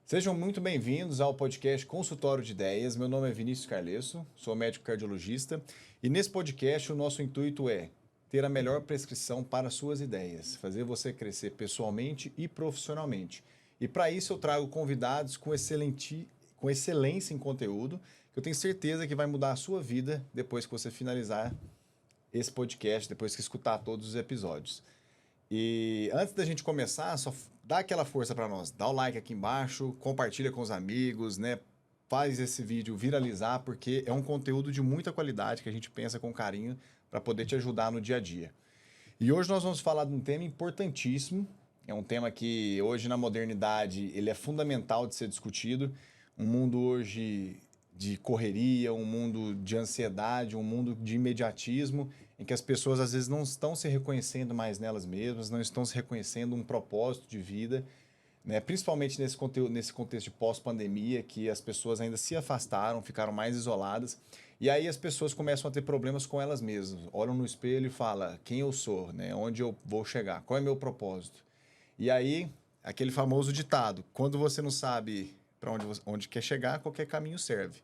Sejam muito bem-vindos ao podcast Consultório de Ideias. Meu nome é Vinícius Carlesso, sou médico cardiologista e nesse podcast o nosso intuito é ter a melhor prescrição para suas ideias, fazer você crescer pessoalmente e profissionalmente. E para isso eu trago convidados com excelência em conteúdo, que eu tenho certeza que vai mudar a sua vida depois que você finalizar esse podcast, depois que escutar todos os episódios. E antes da gente começar, só dá aquela força para nós. Dá o like aqui embaixo, compartilha com os amigos, né? Faz esse vídeo viralizar, porque é um conteúdo de muita qualidade que a gente pensa com carinho para poder te ajudar no dia a dia. E hoje nós vamos falar de um tema importantíssimo. É um tema que hoje na modernidade ele é fundamental de ser discutido. Um mundo hoje de correria, um mundo de ansiedade, um mundo de imediatismo, em que as pessoas às vezes não estão se reconhecendo mais nelas mesmas, não estão se reconhecendo um propósito de vida, né? Principalmente nesse contexto de pós-pandemia, que as pessoas ainda se afastaram, ficaram mais isoladas, e aí as pessoas começam a ter problemas com elas mesmas, olham no espelho e falam quem eu sou, né? Onde eu vou chegar, qual é o meu propósito. E aí, aquele famoso ditado, quando você não sabe para onde quer chegar, qualquer caminho serve.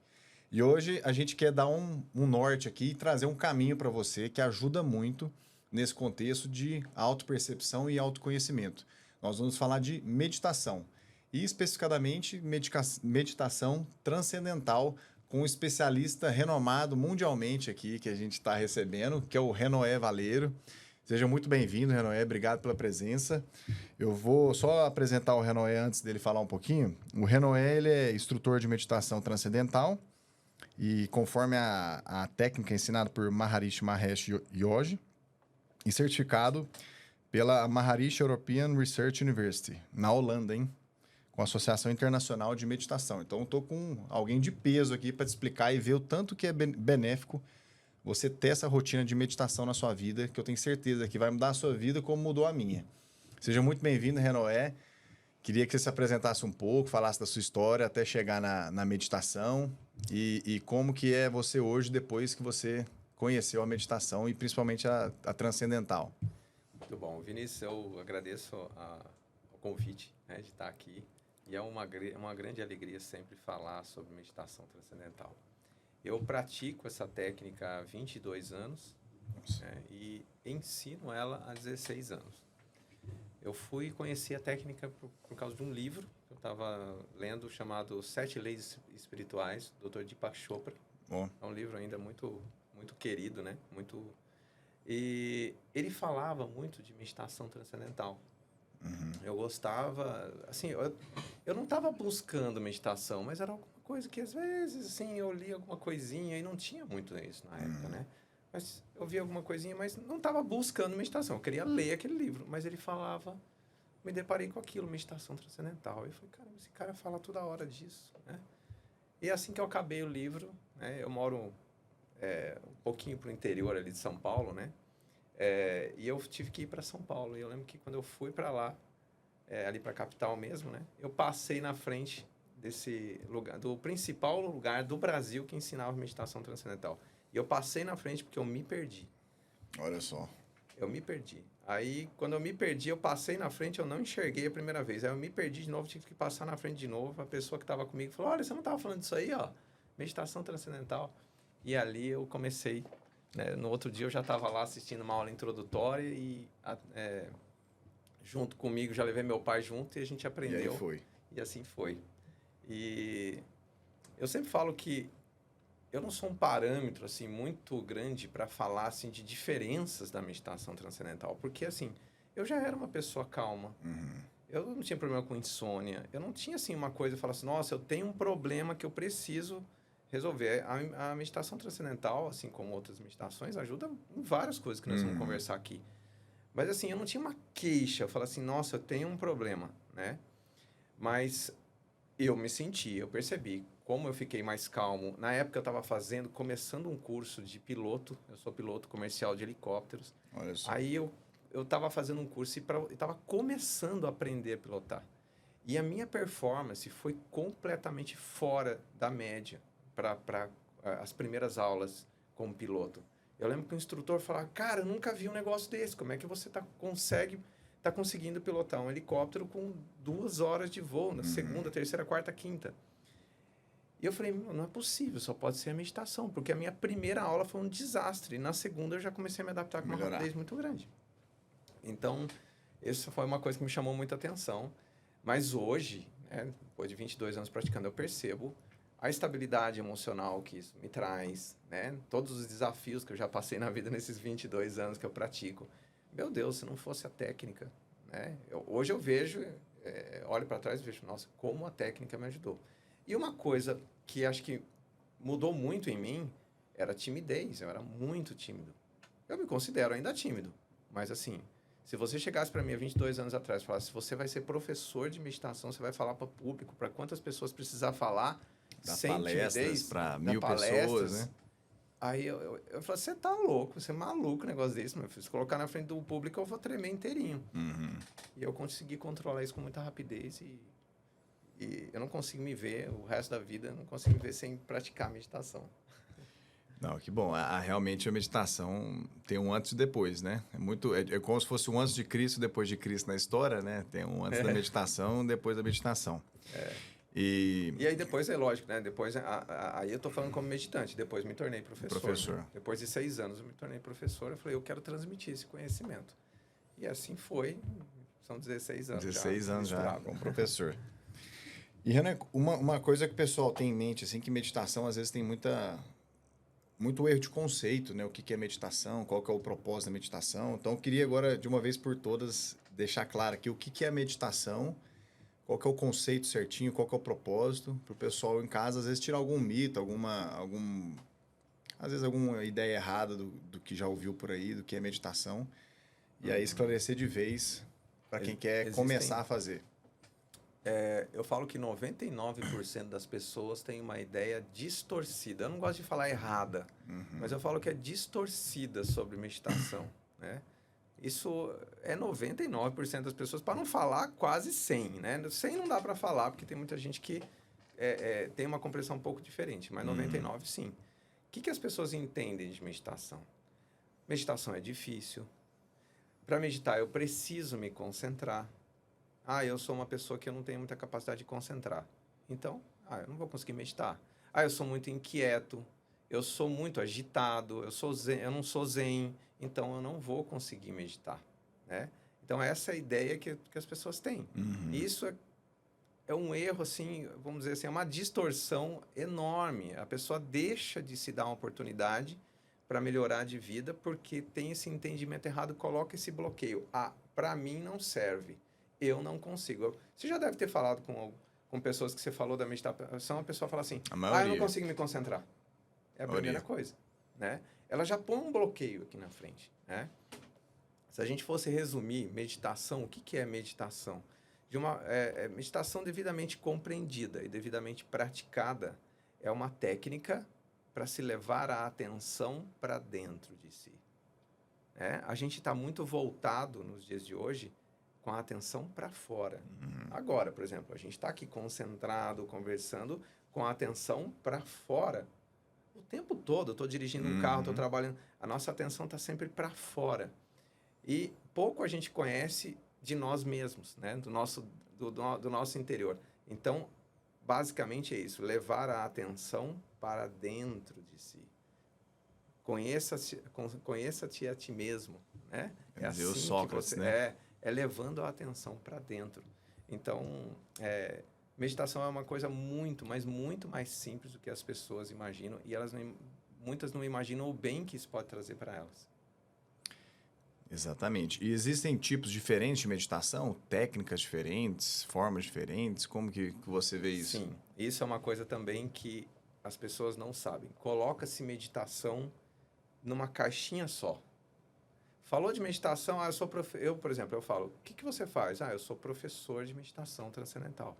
E hoje a gente quer dar um norte aqui e trazer um caminho para você que ajuda muito nesse contexto de autopercepção e autoconhecimento. Nós vamos falar de meditação e especificadamente meditação transcendental com um especialista renomado mundialmente aqui que a gente está recebendo, que é o Renoé Valeiro. Seja muito bem-vindo, Renoé. Obrigado pela presença. Eu vou só apresentar o Renoé antes dele falar um pouquinho. O Renoé ele é instrutor de meditação transcendental e conforme a técnica ensinada por Maharishi Mahesh Yogi e certificado pela Maharishi European Research University, na Holanda, hein? Com a Associação Internacional de Meditação. Então, eu estou com alguém de peso aqui para te explicar e ver o tanto que é benéfico você ter essa rotina de meditação na sua vida, que eu tenho certeza que vai mudar a sua vida como mudou a minha. Seja muito bem-vindo, Renoé. Queria que você se apresentasse um pouco, falasse da sua história até chegar na meditação e como que é você hoje depois que você conheceu a meditação e principalmente a transcendental. Muito bom. Vinícius, eu agradeço o convite, né, de estar aqui. E é uma grande alegria sempre falar sobre meditação transcendental. Eu pratico essa técnica há 22 anos, né, e ensino ela há 16 anos. Eu fui conhecer a técnica por causa de um livro que eu estava lendo chamado Sete Leis Espirituais, do Dr. Deepak Chopra. Bom. É um livro ainda muito, muito querido, né? E ele falava muito de meditação transcendental. Uhum. Eu gostava, assim, eu não estava buscando meditação, mas era alguma coisa que às vezes, assim, eu lia alguma coisinha e não tinha muito isso na época, né? Mas eu via alguma coisinha, mas não estava buscando meditação. Eu queria ler aquele livro, mas ele falava, me deparei com aquilo, meditação transcendental. E eu falei, caramba, esse cara fala toda hora disso, né? E assim que eu acabei o livro, né, eu moro um pouquinho para o interior ali de São Paulo, né? E eu tive que ir para São Paulo. E eu lembro que quando eu fui para lá, ali para a capital mesmo, né? Eu passei na frente desse lugar, do principal lugar do Brasil que ensinava meditação transcendental. E eu passei na frente porque eu me perdi. Olha só. Eu me perdi. Aí, quando eu me perdi, eu passei na frente, eu não enxerguei a primeira vez. Aí eu me perdi de novo, tive que passar na frente de novo. A pessoa que estava comigo falou, olha, você não estava falando disso aí, ó? Meditação transcendental. E ali eu comecei, né? No outro dia eu já estava lá assistindo uma aula introdutória e junto comigo, já levei meu pai junto e a gente aprendeu. E aí foi. E assim foi. E eu sempre falo que eu não sou um parâmetro assim muito grande para falar assim de diferenças da meditação transcendental, porque assim, eu já era uma pessoa calma. Eu não tinha problema com insônia. Eu não tinha assim uma coisa, falar assim, nossa, eu tenho um problema que eu preciso resolver. A meditação transcendental, assim como outras meditações, ajuda em várias coisas que nós vamos conversar aqui. Mas assim, eu não tinha uma queixa, eu falava assim, nossa, eu tenho um problema, né? Mas eu me senti, eu percebi como eu fiquei mais calmo. Na época eu estava começando um curso de piloto, eu sou piloto comercial de helicópteros. Olha só. Aí eu estava fazendo um curso e estava começando a aprender a pilotar. E a minha performance foi completamente fora da média para as primeiras aulas como piloto. Eu lembro que o instrutor falava, cara, eu nunca vi um negócio desse, como é que você consegue está conseguindo pilotar um helicóptero com 2 horas de voo, na segunda, terceira, quarta, quinta. E eu falei, não é possível, só pode ser a meditação, porque a minha primeira aula foi um desastre. E na segunda eu já comecei a me adaptar com uma rapidez muito grande. Então, isso foi uma coisa que me chamou muita atenção. Mas hoje, né, depois de 22 anos praticando, eu percebo a estabilidade emocional que isso me traz, né? Todos os desafios que eu já passei na vida nesses 22 anos que eu pratico. Meu Deus, se não fosse a técnica, né? Hoje eu vejo, olho para trás e vejo, nossa, como a técnica me ajudou. E uma coisa que acho que mudou muito em mim era a timidez. Eu era muito tímido. Eu me considero ainda tímido, mas assim, se você chegasse para mim há 22 anos atrás e falasse, você vai ser professor de meditação, você vai falar para o público, para quantas pessoas precisar falar, Dá sem palestras timidez, para dá 1000 pessoas, né? Aí eu falei, você tá louco, você é maluco um negócio desse, meu filho. Se colocar na frente do público, eu vou tremer inteirinho. E eu consegui controlar isso com muita rapidez e eu não consigo me ver, o resto da vida, eu não consigo me ver sem praticar meditação. Não, que bom. Realmente a meditação tem um antes e depois, né? É como se fosse um antes de Cristo, depois de Cristo na história, né? Tem um antes da meditação, depois da meditação. E aí depois é lógico, né? Depois, aí eu tô falando como meditante, depois me tornei professor. Né? Depois de 6 anos eu me tornei professor, eu falei, eu quero transmitir esse conhecimento. E assim foi, são 16 anos 16 anos já como professor. E, Renan, uma coisa que o pessoal tem em mente, assim, que meditação às vezes tem muito erro de conceito, né? O que é meditação, qual que é o propósito da meditação. Então, eu queria agora, de uma vez por todas, deixar claro aqui o que é meditação, qual que é o conceito certinho, qual que é o propósito, para o pessoal em casa, às vezes, tirar algum mito, às vezes, alguma ideia errada do que já ouviu por aí, do que é meditação, e aí esclarecer de vez para quem quer começar a fazer. Eu falo que 99% das pessoas têm uma ideia distorcida. Eu não gosto de falar errada, mas eu falo que é distorcida sobre meditação, né? Isso é 99% das pessoas, para não falar quase 100, né? 100 não dá para falar, porque tem muita gente que tem uma compreensão um pouco diferente, mas 99 sim. O que as pessoas entendem de meditação? Meditação é difícil. Para meditar, eu preciso me concentrar. Eu sou uma pessoa que eu não tenho muita capacidade de concentrar. Então, eu não vou conseguir meditar. Eu sou muito inquieto, eu sou muito agitado, eu não sou zen, então eu não vou conseguir meditar, né? Então, essa é a ideia que as pessoas têm. E isso é um erro, assim, vamos dizer assim, é uma distorção enorme. A pessoa deixa de se dar uma oportunidade para melhorar de vida porque tem esse entendimento errado, coloca esse bloqueio. Para mim não serve. Eu não consigo. Você já deve ter falado com pessoas que você falou da meditação, a pessoa fala assim, eu não consigo me concentrar. É a primeira coisa, né? Ela já põe um bloqueio aqui na frente, né? Se a gente fosse resumir meditação, o que é meditação? Meditação devidamente compreendida e devidamente praticada é uma técnica para se levar a atenção para dentro de si. Né? A gente está muito voltado nos dias de hoje com a atenção para fora. Agora, por exemplo, a gente está aqui concentrado, conversando, com a atenção para fora. O tempo todo, eu estou dirigindo um carro, estou trabalhando, a nossa atenção está sempre para fora. E pouco a gente conhece de nós mesmos, né? do nosso interior. Então, basicamente é isso, levar a atenção para dentro de si. Conheça-te a ti mesmo, né? É assim o Sócrates, né? Levando a atenção para dentro. Então, meditação é uma coisa muito, mas muito mais simples do que as pessoas imaginam. E muitas não imaginam o bem que isso pode trazer para elas. Exatamente. E existem tipos diferentes de meditação? Técnicas diferentes? Formas diferentes? Como que você vê isso? Sim. Isso é uma coisa também que as pessoas não sabem. Coloca-se meditação numa caixinha só. Falou de meditação, eu, por exemplo, eu falo, o que você faz? Eu sou professor de meditação transcendental.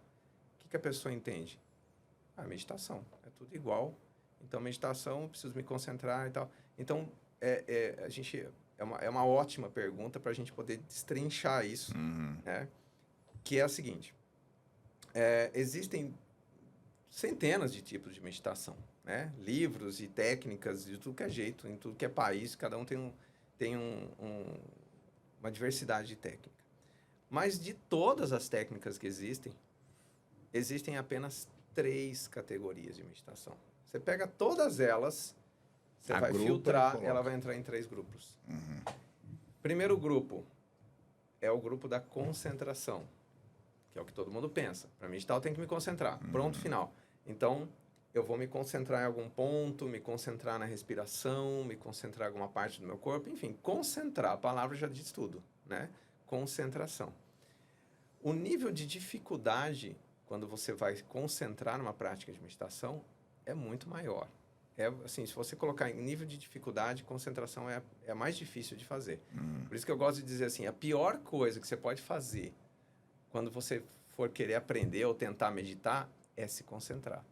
O que a pessoa entende? Meditação, é tudo igual. Então, meditação, preciso me concentrar e tal. Então, é uma ótima pergunta para a gente poder destrinchar isso, né? Que é a seguinte, existem centenas de tipos de meditação, né? Livros e técnicas de tudo que é jeito, em tudo que é país, cada um tem uma diversidade de técnica. Mas de todas as técnicas que existem apenas 3 categorias de meditação. Você pega todas elas, você vai filtrar, ela vai entrar em 3 grupos. Primeiro grupo é o grupo da concentração, que é o que todo mundo pensa. Para meditar, eu tenho que me concentrar. Pronto, final. Então, eu vou me concentrar em algum ponto, me concentrar na respiração, me concentrar em alguma parte do meu corpo. Enfim, concentrar. A palavra já diz tudo, né? Concentração. O nível de dificuldade, quando você vai concentrar numa prática de meditação, é muito maior. Assim, se você colocar em nível de dificuldade, concentração é a mais difícil de fazer. Por isso que eu gosto de dizer assim, a pior coisa que você pode fazer quando você for querer aprender ou tentar meditar é se concentrar.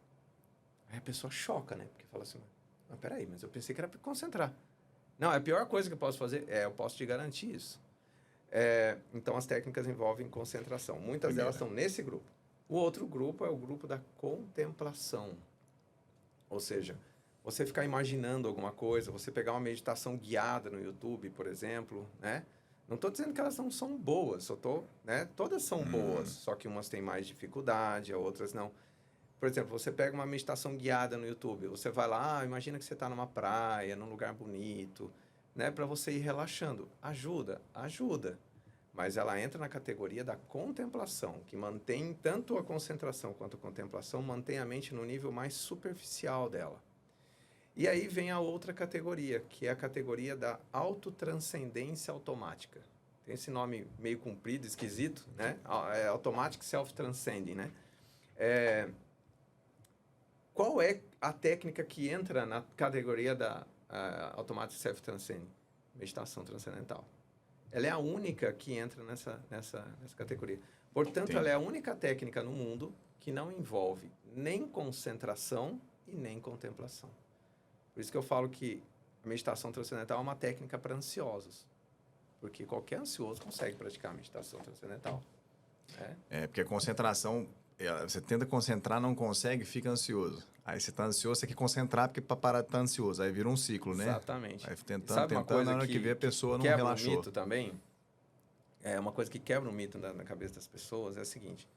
Aí a pessoa choca, né? Porque fala assim, mas peraí, mas eu pensei que era para concentrar. Não, é a pior coisa que eu posso fazer, eu posso te garantir isso. Então, as técnicas envolvem concentração. Muitas delas estão nesse grupo. O outro grupo é o grupo da contemplação. Ou seja, você ficar imaginando alguma coisa, você pegar uma meditação guiada no YouTube, por exemplo, né? Não estou dizendo que elas não são boas, né? Todas são boas, só que umas têm mais dificuldade, outras não. Por exemplo, você pega uma meditação guiada no YouTube, você vai lá, imagina que você está numa praia, num lugar bonito, né? Para você ir relaxando. Ajuda. Mas ela entra na categoria da contemplação, que mantém tanto a concentração quanto a contemplação, mantém a mente no nível mais superficial dela. E aí vem a outra categoria, que é a categoria da autotranscendência automática. Tem esse nome meio comprido, esquisito, né? Automatic Self-Transcending, né? Qual é a técnica que entra na categoria da Automatic Self-Transcending? Meditação transcendental. Ela é a única que entra nessa categoria. Portanto, Entendi. ela é a única técnica no mundo que não envolve nem concentração e nem contemplação. Por isso que eu falo que a meditação transcendental é uma técnica para ansiosos. Porque qualquer ansioso consegue praticar a meditação transcendental. Porque a concentração, você tenta concentrar, não consegue, fica ansioso. Aí você está ansioso, você quer concentrar porque para parar de estar ansioso. Aí vira um ciclo, né? Exatamente. Aí tentando, na hora que vê a pessoa não quebra relaxou. Um mito também. Uma coisa que quebra um mito na cabeça das pessoas é a seguinte.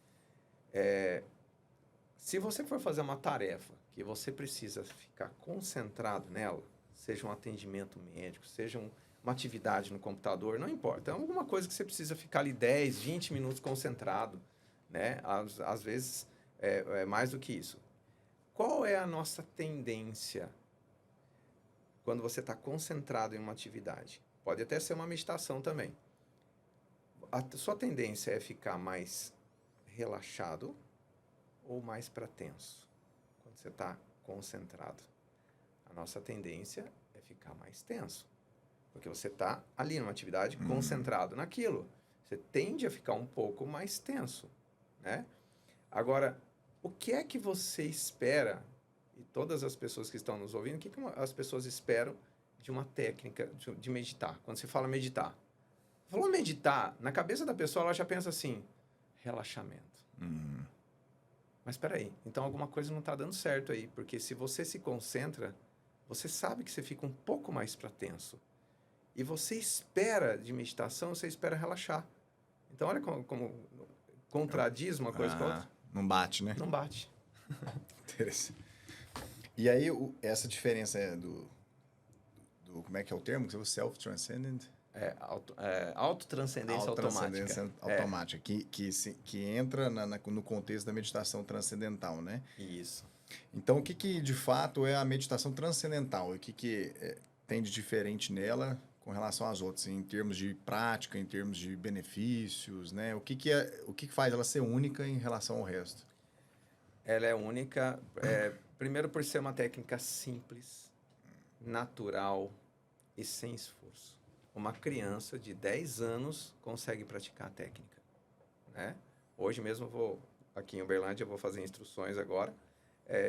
Se você for fazer uma tarefa que você precisa ficar concentrado nela, seja um atendimento médico, seja uma atividade no computador, não importa. É alguma coisa que você precisa ficar ali 10, 20 minutos concentrado, né? Às vezes é mais do que isso. Qual é a nossa tendência quando você está concentrado em uma atividade? Pode até ser uma meditação também. A sua tendência é ficar mais relaxado ou mais para tenso? Quando você está concentrado. A nossa tendência é ficar mais tenso. Porque você está ali numa atividade concentrado naquilo. Você tende a ficar um pouco mais tenso, né? Agora, o que é que você espera, e todas as pessoas que estão nos ouvindo, o que as pessoas esperam de uma técnica de meditar? Quando se fala meditar. Falou meditar, na cabeça da pessoa ela já pensa assim, relaxamento. Mas espera aí, então alguma coisa não está dando certo aí, porque se você se concentra, você sabe que você fica um pouco mais para tenso. E você espera de meditação, você espera relaxar. Então olha como contradiz uma coisa com a outra. Não bate, né? Não bate. Interessante. E aí, essa diferença do... Como é que é o termo? O self-transcendent? Autotranscendência automática. Automática, que entra no contexto da meditação transcendental, né? Isso. Então, o que de fato é a meditação transcendental? O que tem de diferente nela com relação às outras, em termos de prática, em termos de benefícios, né? O que faz ela ser única em relação ao resto? Ela é única, primeiro por ser uma técnica simples, natural e sem esforço. Uma criança de 10 anos consegue praticar a técnica, né? Hoje mesmo aqui em Uberlândia, eu vou fazer instruções agora,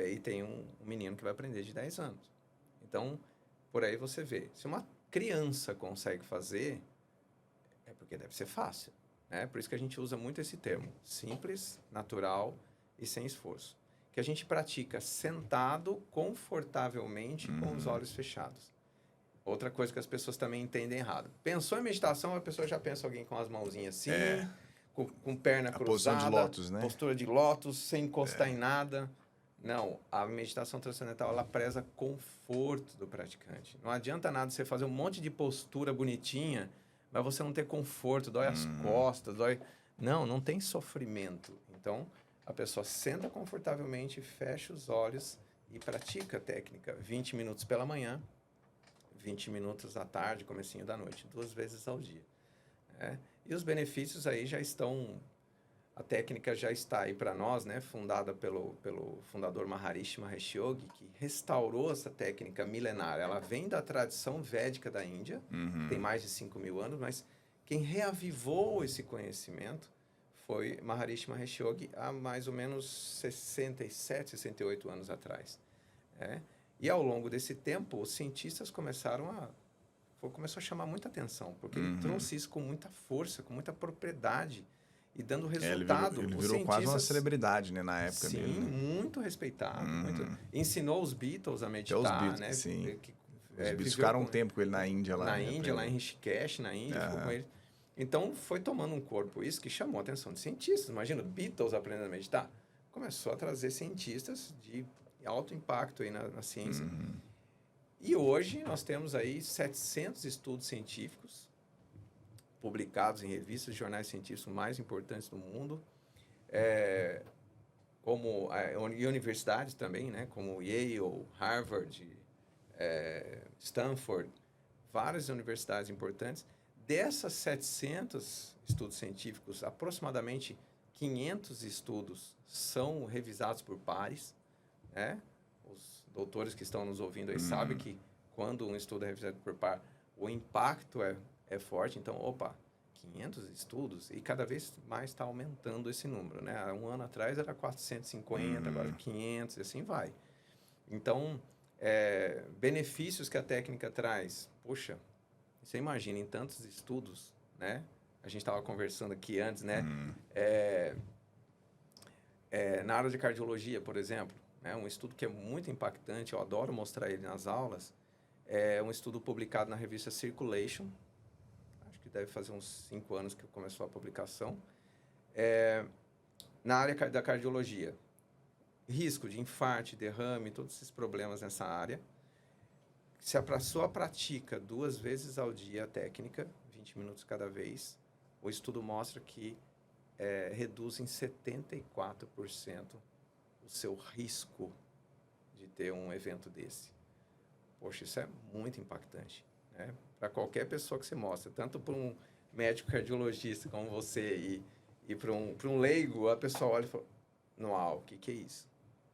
e tem um menino que vai aprender de 10 anos. Então, por aí você vê. Se uma criança consegue fazer, é porque deve ser fácil, né? Por isso que a gente usa muito esse termo, simples, natural e sem esforço. Que a gente pratica sentado, confortavelmente, com os olhos fechados. Outra coisa que as pessoas também entendem errado. Pensou em meditação, a pessoa já pensa alguém com as mãozinhas assim, com perna A cruzada. posição de lótus, né? Postura de lótus, sem encostar em nada. Não, a meditação transcendental, ela preza conforto do praticante. Não adianta nada você fazer um monte de postura bonitinha, mas você não ter conforto, dói as costas, dói... Não tem sofrimento. Então, a pessoa senta confortavelmente, fecha os olhos e pratica a técnica 20 minutos pela manhã, 20 minutos à tarde, comecinho da noite, 2 vezes ao dia. Né? E os benefícios aí já estão... A técnica já está aí para nós, né? Fundada pelo fundador Maharishi Mahesh Yogi, que restaurou essa técnica milenar. Ela vem da tradição védica da Índia, que tem mais de 5.000 anos, mas quem reavivou esse conhecimento foi Maharishi Mahesh Yogi há mais ou menos 67, 68 anos atrás. Né? E ao longo desse tempo, os cientistas começou a chamar muita atenção, porque ele trouxe isso com muita força, com muita propriedade, e dando resultado. Ele virou quase uma celebridade, né, na época sim, dele. Sim, muito respeitado. Ensinou os Beatles a meditar, os Beatles, né? Sim. Os Beatles ficaram um tempo com ele na Índia. Lá em Rishikesh, na Índia, ficou com ele. Então, foi tomando um corpo isso que chamou a atenção de cientistas. Imagina, Beatles aprendendo a meditar. Começou a trazer cientistas de alto impacto aí na ciência. E hoje, nós temos aí 700 estudos científicos publicados em revistas e jornais científicos mais importantes do mundo, e universidades também, né, como Yale, Harvard, Stanford, várias universidades importantes. Dessas 700 estudos científicos, aproximadamente 500 estudos são revisados por pares, né? Os doutores que estão nos ouvindo aí sabem que quando um estudo é revisado por par, o impacto é forte. Então, 500 estudos e cada vez mais está aumentando esse número, né? Há um ano atrás era 450, agora 500 e assim vai. Então, benefícios que a técnica traz. Poxa, você imagina em tantos estudos, né? A gente estava conversando aqui antes, né? Na área de cardiologia, por exemplo, né? Um estudo que é muito impactante, eu adoro mostrar ele nas aulas, é um estudo publicado na revista Circulation. Deve fazer uns 5 anos que começou a publicação, na área da cardiologia. Risco de infarto, derrame, todos esses problemas nessa área. Se a pessoa pratica 2 vezes ao dia a técnica, 20 minutos cada vez, o estudo mostra que reduz em 74% o seu risco de ter um evento desse. Poxa, isso é muito impactante, né? Para qualquer pessoa que você mostra, tanto para um médico cardiologista como você e para um leigo, a pessoa olha e fala, o que é isso?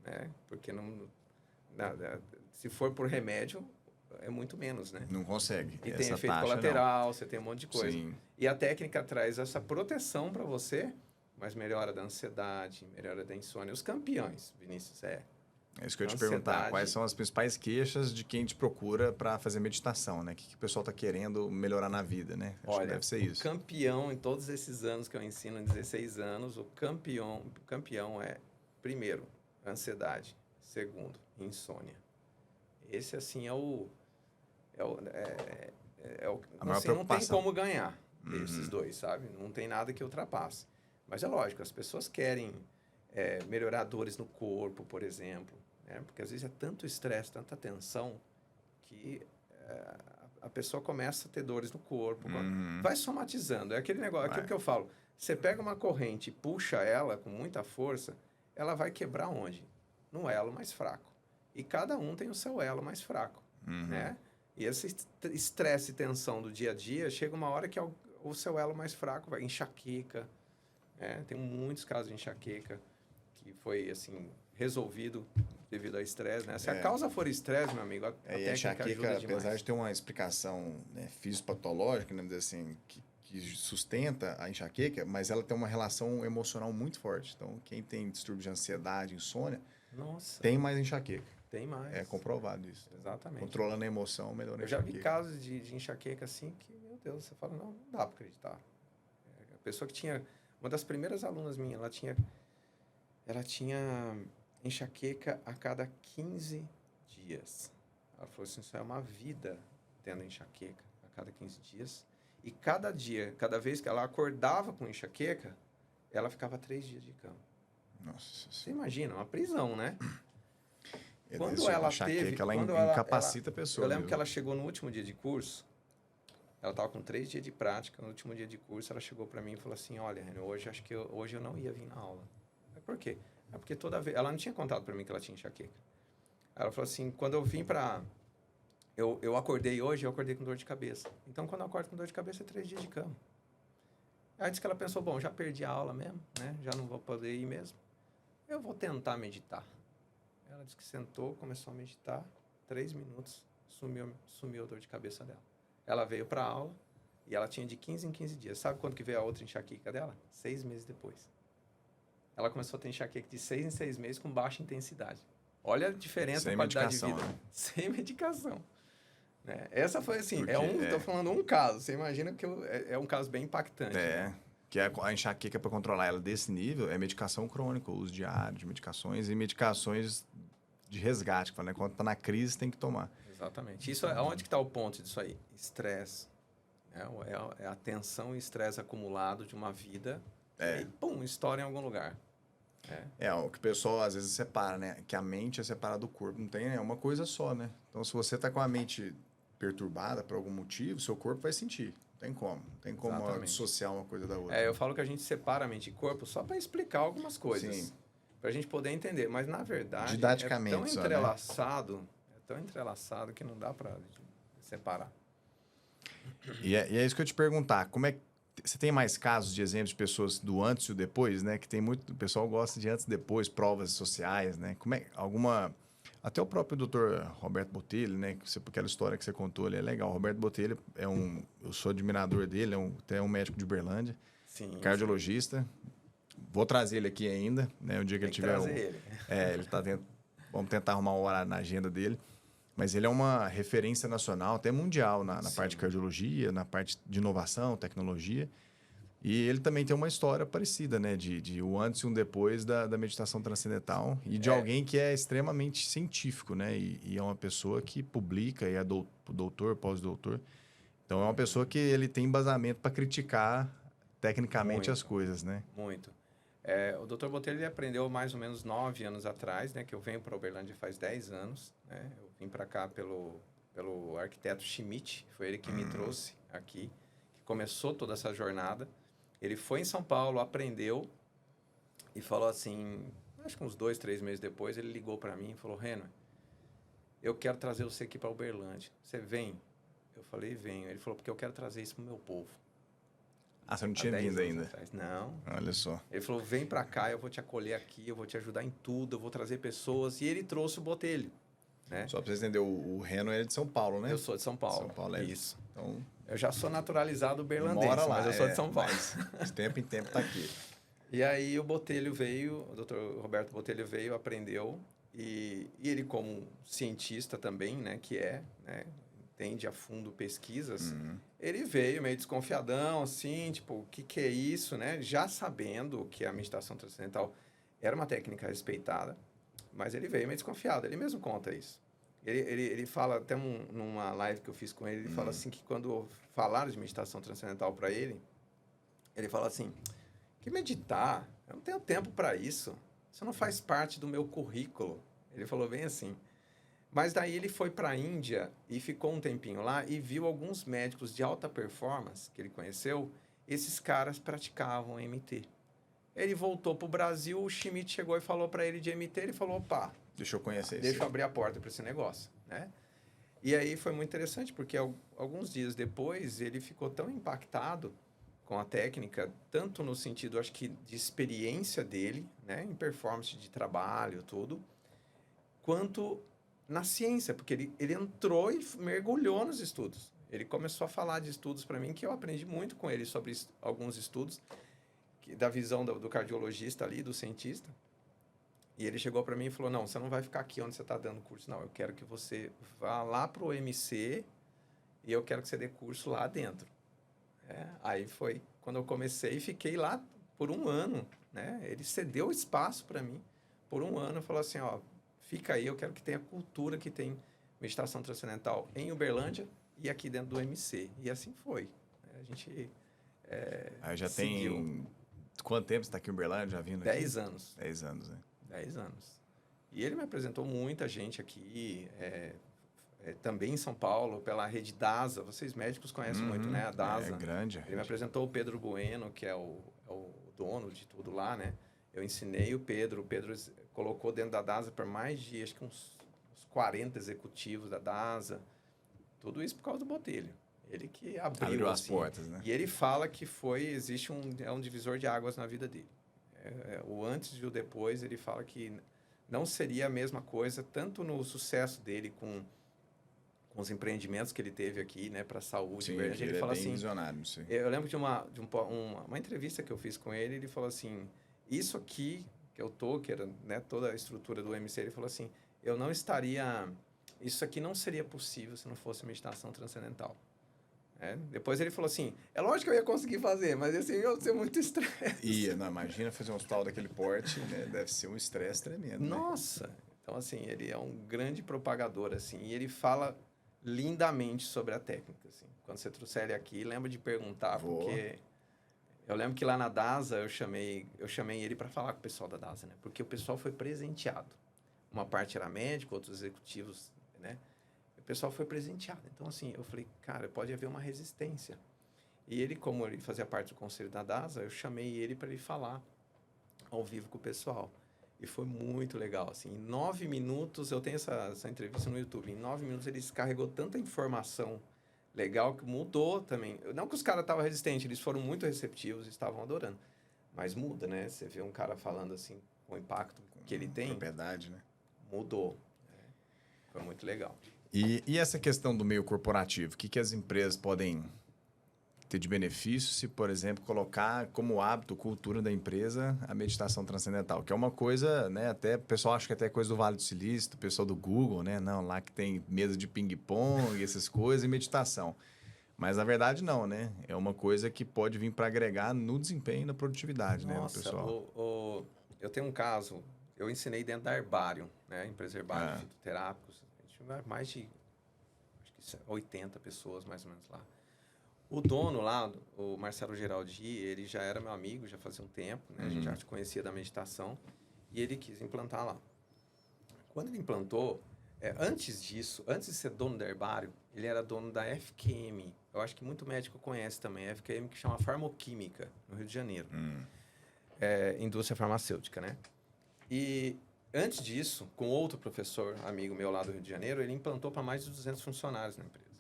Né? Porque se for por remédio, é muito menos, né? Não consegue. E tem efeito colateral, você tem um monte de coisa. Sim. E a técnica traz essa proteção para você, mas melhora da ansiedade, melhora da insônia. Os campeões, Vinícius, É isso que eu ia te perguntar. Quais são as principais queixas de quem te procura para fazer meditação, né? O que o pessoal está querendo melhorar na vida, né? Acho que deve ser isso. O campeão, em todos esses anos que eu ensino, em 16 anos, o campeão é, primeiro, ansiedade. Segundo, insônia. Esse, assim, não tem como ganhar esses dois, sabe? Não tem nada que ultrapasse. Mas é lógico, as pessoas querem melhorar dores no corpo, por exemplo, né? Porque às vezes é tanto estresse, tanta tensão, que a pessoa começa a ter dores no corpo. Vai somatizando. É aquele negócio, aquilo que eu falo. Você pega uma corrente e puxa ela com muita força, ela vai quebrar onde? No elo mais fraco. E cada um tem o seu elo mais fraco, né? E esse estresse e tensão do dia a dia, chega uma hora que o seu elo mais fraco vai enxaqueca. Tem muitos casos de enxaqueca que foi, assim, resolvido devido ao estresse, né? Se a causa for estresse, meu amigo, a técnica enxaqueca, ajuda demais. apesar de ter uma explicação, né, fisiopatológica, né, assim, que sustenta a enxaqueca, mas ela tem uma relação emocional muito forte. Então, quem tem distúrbio de ansiedade, insônia, tem mais enxaqueca. Tem mais. É comprovado isso. Exatamente. Controlando a emoção, melhora a enxaqueca. Eu já vi casos de enxaqueca assim que, meu Deus, você fala, não dá para acreditar. A pessoa que tinha... Uma das primeiras alunas minhas, ela tinha enxaqueca a cada 15 dias. Ela falou assim, isso é uma vida tendo enxaqueca a cada 15 dias. E cada dia, cada vez que ela acordava com enxaqueca, ela ficava 3 dias de cama. Nossa. Você imagina, uma prisão, né? Quando Esse ela enxaqueca, teve... ela Quando incapacita a pessoa. eu lembro mesmo. que ela chegou no último dia de curso, ela estava com 3 dias de prática, no último dia de curso, ela chegou para mim e falou assim, olha, Renan, hoje eu não ia vir na aula. Por quê? É porque toda vez... Ela não tinha contado para mim que ela tinha enxaqueca. Ela falou assim, quando eu vim para... Eu acordei hoje, eu acordei com dor de cabeça. Então, quando eu acordo com dor de cabeça, é 3 dias de cama. Aí disse que ela pensou, bom, já perdi a aula mesmo, né? Já não vou poder ir mesmo. Eu vou tentar meditar. Ela disse que sentou, começou a meditar. 3 minutos, sumiu a dor de cabeça dela. Ela veio para a aula e ela tinha de 15 em 15 dias. Sabe quando que veio a outra enxaqueca dela? 6 meses depois. Ela começou a ter enxaqueca de 6 em 6 meses com baixa intensidade. Olha a diferença Sem da qualidade de medicação, vida. né? Sem medicação. Né? Essa foi assim, Porque tô falando um caso. Você imagina que é um caso bem impactante. Né? Que a enxaqueca, para controlar ela desse nível, é medicação crônica, o uso diário de medicações e medicações de resgate, né? Quando tá na crise, tem que tomar. Exatamente. Isso é onde que está o ponto disso aí? Estresse. É a tensão e estresse acumulado de uma vida e aí, pum, estoura em algum lugar. O que o pessoal às vezes separa, né? Que a mente é separada do corpo. Não tem, é uma coisa só, né? Então, se você tá com a mente perturbada por algum motivo, seu corpo vai sentir. Não tem como. Não tem como Exatamente. dissociar uma coisa da outra. Eu falo que a gente separa a mente e corpo só para explicar algumas coisas. Sim. Para a gente poder entender. Mas, na verdade, Didaticamente é tão só, entrelaçado que não dá para separar. E é isso que eu te perguntar. Como é que você tem mais casos de exemplos de pessoas do antes e o depois, né? Que tem muito... O pessoal gosta de antes e depois, provas sociais, né? Como é... Alguma... Até o próprio doutor Roberto Botelho, né? Aquela história que você contou ali é legal. O Roberto Botelho é um... Eu sou admirador dele, até um médico de Uberlândia. Sim. Cardiologista. Vou trazer ele aqui ainda, né? O dia que ele tiver... ele tá dentro... Vamos tentar arrumar uma hora na agenda dele. Mas ele é uma referência nacional, até mundial, na parte de cardiologia, na parte de inovação, tecnologia. E ele também tem uma história parecida, né? De o antes e um depois da meditação transcendental. E de alguém que é extremamente científico, né? E é uma pessoa que publica, e é doutor, pós-doutor. Então, é uma pessoa que ele tem embasamento para criticar tecnicamente as coisas, né? Muito. O Dr. Botelho ele aprendeu mais ou menos 9 anos atrás, né? Que eu venho para Uberlândia faz 10 anos, né? Eu vim para cá pelo arquiteto Schmidt, foi ele que me trouxe aqui, que começou toda essa jornada. Ele foi em São Paulo, aprendeu e falou assim, acho que uns 2, 3 meses depois, ele ligou para mim e falou, Renan, eu quero trazer você aqui para Uberlândia. Você vem? Eu falei, venho. Ele falou, porque eu quero trazer isso pro meu povo. Ah, você não tinha vindo ainda? Atrás. Não. Olha só. Ele falou, vem pra cá, eu vou te acolher aqui, eu vou te ajudar em tudo, eu vou trazer pessoas. E ele trouxe o Botelho, né? Só pra vocês entenderem, o Reno é de São Paulo, né? Eu sou de São Paulo. São Paulo é isso. Então, eu já sou naturalizado berlandense, mora lá, mas eu sou de São Paulo. De tempo em tempo tá aqui. E aí o Botelho veio, o Dr. Roberto Botelho veio, aprendeu. E ele como cientista também, né, que né, entende a fundo pesquisas, ele veio meio desconfiadão, assim, tipo, o que é isso, né? Já sabendo que a meditação transcendental era uma técnica respeitada, mas ele veio meio desconfiado, ele mesmo conta isso. Ele fala, até numa live que eu fiz com ele, ele fala assim que quando falaram de meditação transcendental para ele fala assim, que meditar? Eu não tenho tempo para isso, isso não faz parte do meu currículo. Ele falou bem assim. Mas daí ele foi para a Índia e ficou um tempinho lá e viu alguns médicos de alta performance que ele conheceu, esses caras praticavam MT. Ele voltou para o Brasil, o Schmidt chegou e falou para ele de MT, ele falou, opa, deixa eu conhecer isso. Deixa eu abrir a porta para esse negócio, né? E aí foi muito interessante, porque alguns dias depois ele ficou tão impactado com a técnica, tanto no sentido, acho que, de experiência dele, né, em performance de trabalho, tudo, quanto na ciência, porque ele entrou e mergulhou nos estudos. Ele começou a falar de estudos para mim, que eu aprendi muito com ele sobre alguns estudos, da visão do cardiologista ali, do cientista. E ele chegou para mim e falou, não, você não vai ficar aqui onde você está dando curso, não. Eu quero que você vá lá para o MC e eu quero que você dê curso lá dentro. Aí foi quando eu comecei e fiquei lá por um ano, né? Ele cedeu espaço para mim por um ano, falou assim, ó, fica aí, eu quero que tenha cultura que tem meditação transcendental em Uberlândia e aqui dentro do MC. E assim foi. A gente aí já seguiu. tem Quanto tempo você está aqui em Uberlândia, já vindo aqui? 10 anos. 10 anos, né? 10 anos. E ele me apresentou muita gente aqui, também em São Paulo, pela rede DASA. Vocês médicos conhecem muito, né? A DASA. É grande. Ele me apresentou o Pedro Bueno, que é o dono de tudo lá, né? Eu ensinei o Pedro. O Pedro colocou dentro da DASA por mais de, acho que uns 40 executivos da DASA. Tudo isso por causa do Botelho. Ele que abriu as assim, portas, né? E ele fala que existe um divisor de águas na vida dele. O antes e o depois, ele fala que não seria a mesma coisa, tanto no sucesso dele com os empreendimentos que ele teve aqui, né, para a saúde. Sim, ele fala bem assim, visionário, sim. eu lembro de uma entrevista que eu fiz com ele, ele falou assim, isso aqui que eu tô, que era, né, toda a estrutura do MC, ele falou assim, isso aqui não seria possível se não fosse meditação transcendental. Depois ele falou assim, é lógico que eu ia conseguir fazer, mas assim, ia ser muito estresse. Não, imagina fazer um hospital daquele porte, né? Deve ser um estresse tremendo. Nossa! Né? Então, assim, ele é um grande propagador, assim, e ele fala lindamente sobre a técnica, assim. Quando você trouxer ele aqui, lembra de perguntar, porque eu lembro que lá na DASA eu chamei ele para falar com o pessoal da DASA, né? Porque o pessoal foi presenteado. Uma parte era médico, outros executivos, né? O pessoal foi presenteado. Então, assim, eu falei, cara, pode haver uma resistência. E ele, como ele fazia parte do conselho da DASA, eu chamei ele para ele falar ao vivo com o pessoal. E foi muito legal, assim. Em 9 minutos, eu tenho essa entrevista no YouTube, em 9 minutos ele descarregou tanta informação legal que mudou também. Não que os caras estavam resistentes, eles foram muito receptivos, estavam adorando. Mas muda, né? Você vê um cara falando assim, com o impacto que ele tem. Propriedade, né? Mudou. Foi muito legal. E essa questão do meio corporativo, o que as empresas podem ter de benefício se, por exemplo, colocar como hábito, cultura da empresa, a meditação transcendental? Que é uma coisa, né? Até o pessoal acha que até é coisa do Vale do Silício, o pessoal do Google, né? Não, lá que tem mesa de ping-pong, essas coisas, e meditação. Mas, na verdade, não, né? É uma coisa que pode vir para agregar no desempenho e na produtividade, né, do pessoal. Eu tenho um caso, eu ensinei dentro da Herbarium, né? Empresa Herbarium, fitoterápicos. Mais de acho que 80 pessoas, mais ou menos, lá. O dono lá, o Marcelo Geraldi, ele já era meu amigo, já fazia um tempo, né? A gente já se conhecia da meditação, e ele quis implantar lá. Quando ele implantou, antes disso, antes de ser dono da Herbário, ele era dono da FQM. Eu acho que muito médico conhece também, a FQM, que chama Farmoquímica, no Rio de Janeiro. Indústria farmacêutica, né? E antes disso, com outro professor, amigo meu lá do Rio de Janeiro, ele implantou para mais de 200 funcionários na empresa.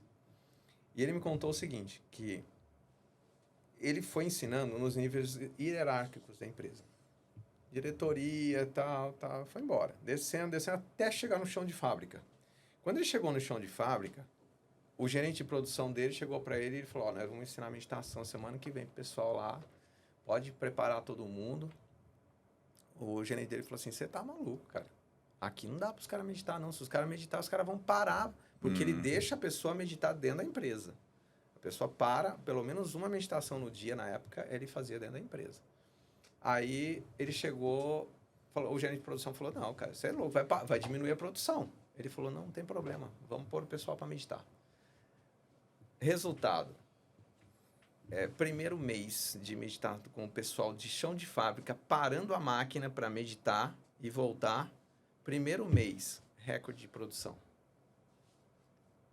E ele me contou o seguinte, que ele foi ensinando nos níveis hierárquicos da empresa. Diretoria, tal, foi embora. Descendo, até chegar no chão de fábrica. Quando ele chegou no chão de fábrica, o gerente de produção dele chegou para ele e falou, nós vamos ensinar meditação semana que vem pro pessoal lá, pode preparar todo mundo. O gerente dele falou assim, você tá maluco, cara. Aqui não dá para os caras meditar, não. Se os caras meditar, os caras vão parar, porque ele deixa a pessoa meditar dentro da empresa. A pessoa para, pelo menos uma meditação no dia, na época, ele fazia dentro da empresa. Aí ele chegou, o gerente de produção falou, não, cara, você é louco, vai diminuir a produção. Ele falou, não tem problema, vamos pôr o pessoal para meditar. Resultado, primeiro mês de meditar com o pessoal de chão de fábrica, parando a máquina para meditar e voltar. Primeiro mês, recorde de produção.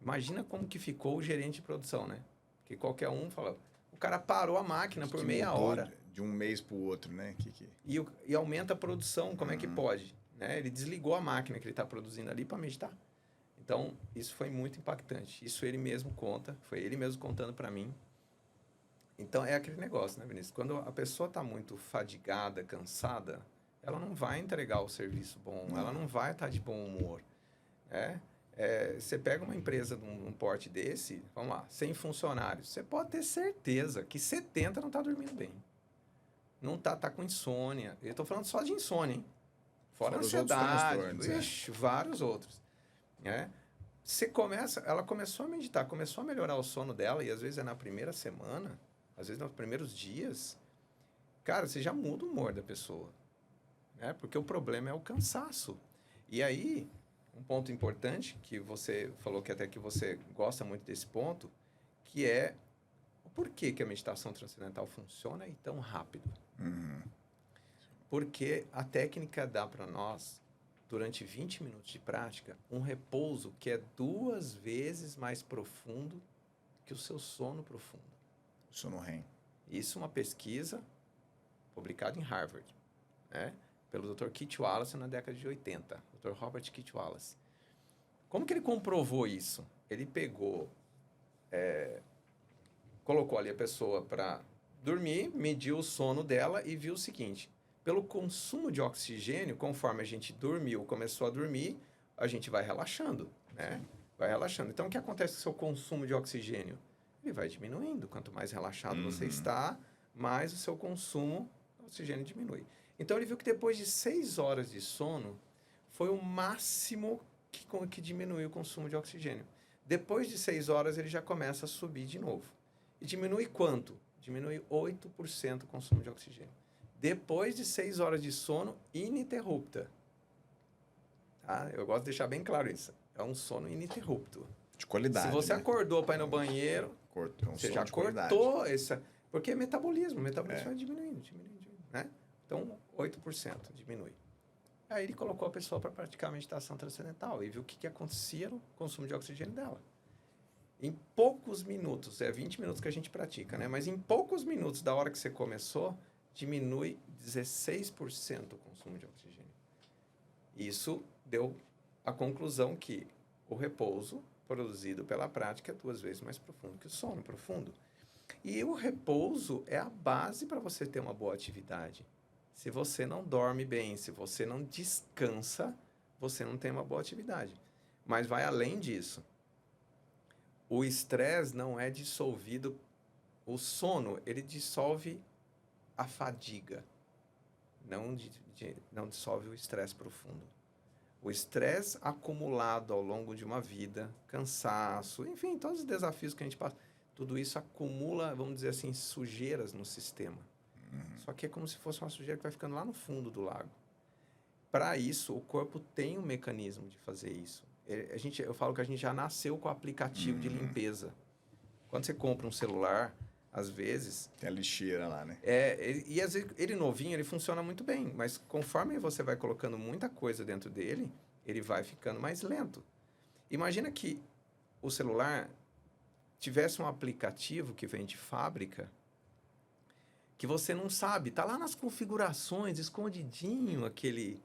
Imagina como que ficou o gerente de produção, né? Que qualquer um fala, o cara parou a máquina por meia hora. De um mês para o outro, né? E aumenta a produção, como é que pode? Né? Ele desligou a máquina que ele está produzindo ali para meditar. Então, isso foi muito impactante. Isso ele mesmo conta, foi ele mesmo contando para mim. Então, é aquele negócio, né, Vinícius? Quando a pessoa está muito fadigada, cansada, ela não vai entregar o serviço bom, ela não vai estar de bom humor. Você pega uma empresa de um porte desse, vamos lá, 100 funcionários, você pode ter certeza que 70 não está dormindo bem. Não tá com insônia. Eu estou falando só de insônia, hein? Fora ansiedade, vários outros. Ela começou a meditar, começou a melhorar o sono dela, e às vezes é na primeira semana, às vezes nos primeiros dias, cara, você já muda o humor da pessoa. Porque o problema é o cansaço. E aí, um ponto importante, que você falou que até que você gosta muito desse ponto, que é Por que que a meditação transcendental funciona e tão rápido? Uhum. Porque a técnica dá para nós, durante 20 minutos de prática, um repouso que é 2 vezes mais profundo que o seu sono profundo. Sono REM. Isso é uma pesquisa publicada em Harvard, né? Pelo Dr. Keith Wallace na década de 80. Dr. Robert Keith Wallace. Como que ele comprovou isso? Ele pegou, colocou ali a pessoa para dormir, mediu o sono dela e viu o seguinte: pelo consumo de oxigênio, conforme a gente dormiu, começou a dormir, a gente vai relaxando, né? Vai relaxando. Então, o que acontece com o seu consumo de oxigênio? Ele vai diminuindo. Quanto mais relaxado você está, mais o seu consumo de oxigênio diminui. Então, ele viu que depois de 6 horas de sono, foi o máximo que diminuiu o consumo de oxigênio. Depois de 6 horas, ele já começa a subir de novo. E diminui quanto? Diminui 8% o consumo de oxigênio. Depois de 6 horas de sono ininterrupta. Tá? Eu gosto de deixar bem claro isso. É um sono ininterrupto. De qualidade, Se você né? acordou para ir no banheiro, É um você sono já de qualidade. cortou essa... Porque é metabolismo. O metabolismo vai diminuindo, né? Então, 8% diminui. Aí ele colocou a pessoa para praticar a meditação transcendental e viu o que acontecia no consumo de oxigênio dela. Em poucos minutos, 20 minutos que a gente pratica, né? Mas em poucos minutos da hora que você começou, diminui 16% o consumo de oxigênio. Isso deu a conclusão que o repouso produzido pela prática é 2 vezes mais profundo que o sono profundo. E o repouso é a base para você ter uma boa atividade. Se você não dorme bem, se você não descansa, você não tem uma boa atividade. Mas vai além disso. O estresse não é dissolvido. O sono, ele dissolve a fadiga. Não dissolve o estresse profundo. O estresse acumulado ao longo de uma vida, cansaço, enfim, todos os desafios que a gente passa, tudo isso acumula, vamos dizer assim, sujeiras no sistema. Só que é como se fosse uma sujeira que vai ficando lá no fundo do lago. Para isso, o corpo tem um mecanismo de fazer isso. Eu falo que a gente já nasceu com o aplicativo de limpeza. Quando você compra um celular, às vezes... Tem a lixeira lá, né? E às vezes, ele novinho, ele funciona muito bem. Mas conforme você vai colocando muita coisa dentro dele, ele vai ficando mais lento. Imagina que o celular tivesse um aplicativo que vem de fábrica, que você não sabe, tá lá nas configurações, escondidinho aquele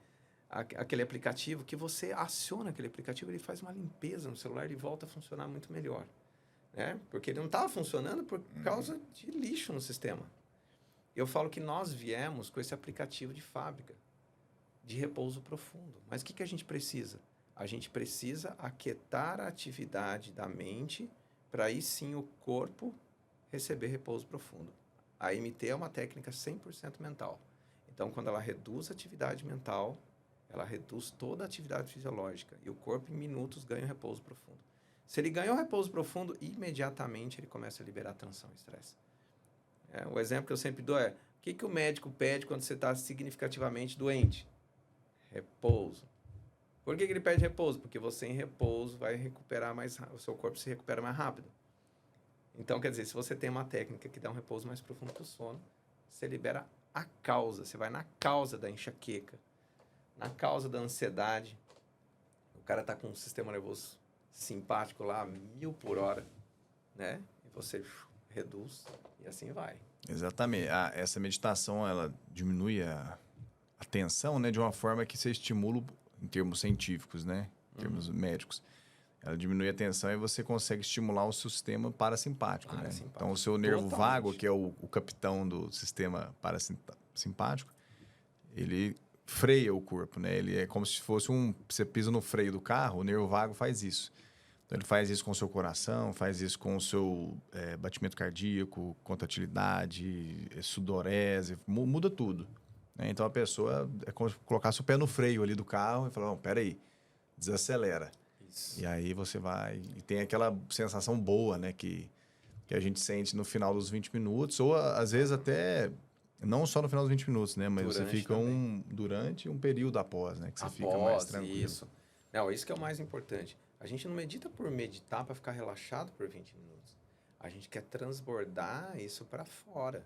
aplicativo, que você aciona aquele aplicativo, ele faz uma limpeza no celular e volta a funcionar muito melhor, né? Porque ele não estava funcionando por causa de lixo no sistema. Eu falo que nós viemos com esse aplicativo de fábrica, de repouso profundo. Mas o que a gente precisa? A gente precisa aquietar a atividade da mente para aí sim o corpo receber repouso profundo. A MT é uma técnica 100% mental. Então, quando ela reduz a atividade mental, ela reduz toda a atividade fisiológica. E o corpo, em minutos, ganha um repouso profundo. Se ele ganha um repouso profundo, imediatamente ele começa a liberar tensão e estresse. O exemplo que eu sempre dou é, o que o médico pede quando você está significativamente doente? Repouso. Por que ele pede repouso? Porque você, em repouso, vai recuperar mais rápido. O seu corpo se recupera mais rápido. Então, quer dizer, se você tem uma técnica que dá um repouso mais profundo que o sono, você libera a causa. Você vai na causa da enxaqueca, na causa da ansiedade. O cara está com um sistema nervoso simpático lá, 1000 por hora, né? E você reduz e assim vai. Exatamente. Essa meditação, ela diminui a tensão, né? De uma forma que você estimula, em termos científicos, né? Em termos médicos. Ela diminui a tensão e você consegue estimular o seu sistema parasimpático, né? Então, o seu nervo vago, que é o capitão do sistema parasimpático, ele freia o corpo, né? Ele é como se fosse você pisa no freio do carro, o nervo vago faz isso. Então, ele faz isso com o seu coração, faz isso com o seu batimento cardíaco, contratilidade, sudorese, muda tudo, né? Então, a pessoa é como se colocasse o pé no freio ali do carro e falar, não, peraí, desacelera. Isso. E aí você vai... E tem aquela sensação boa, né? Que a gente sente no final dos 20 minutos, ou às vezes até... Não só no final dos 20 minutos, né? Mas durante você fica durante um período após, né? Que você fica mais tranquilo. Isso. Não, isso que é o mais importante. A gente não medita por meditar para ficar relaxado por 20 minutos. A gente quer transbordar isso para fora.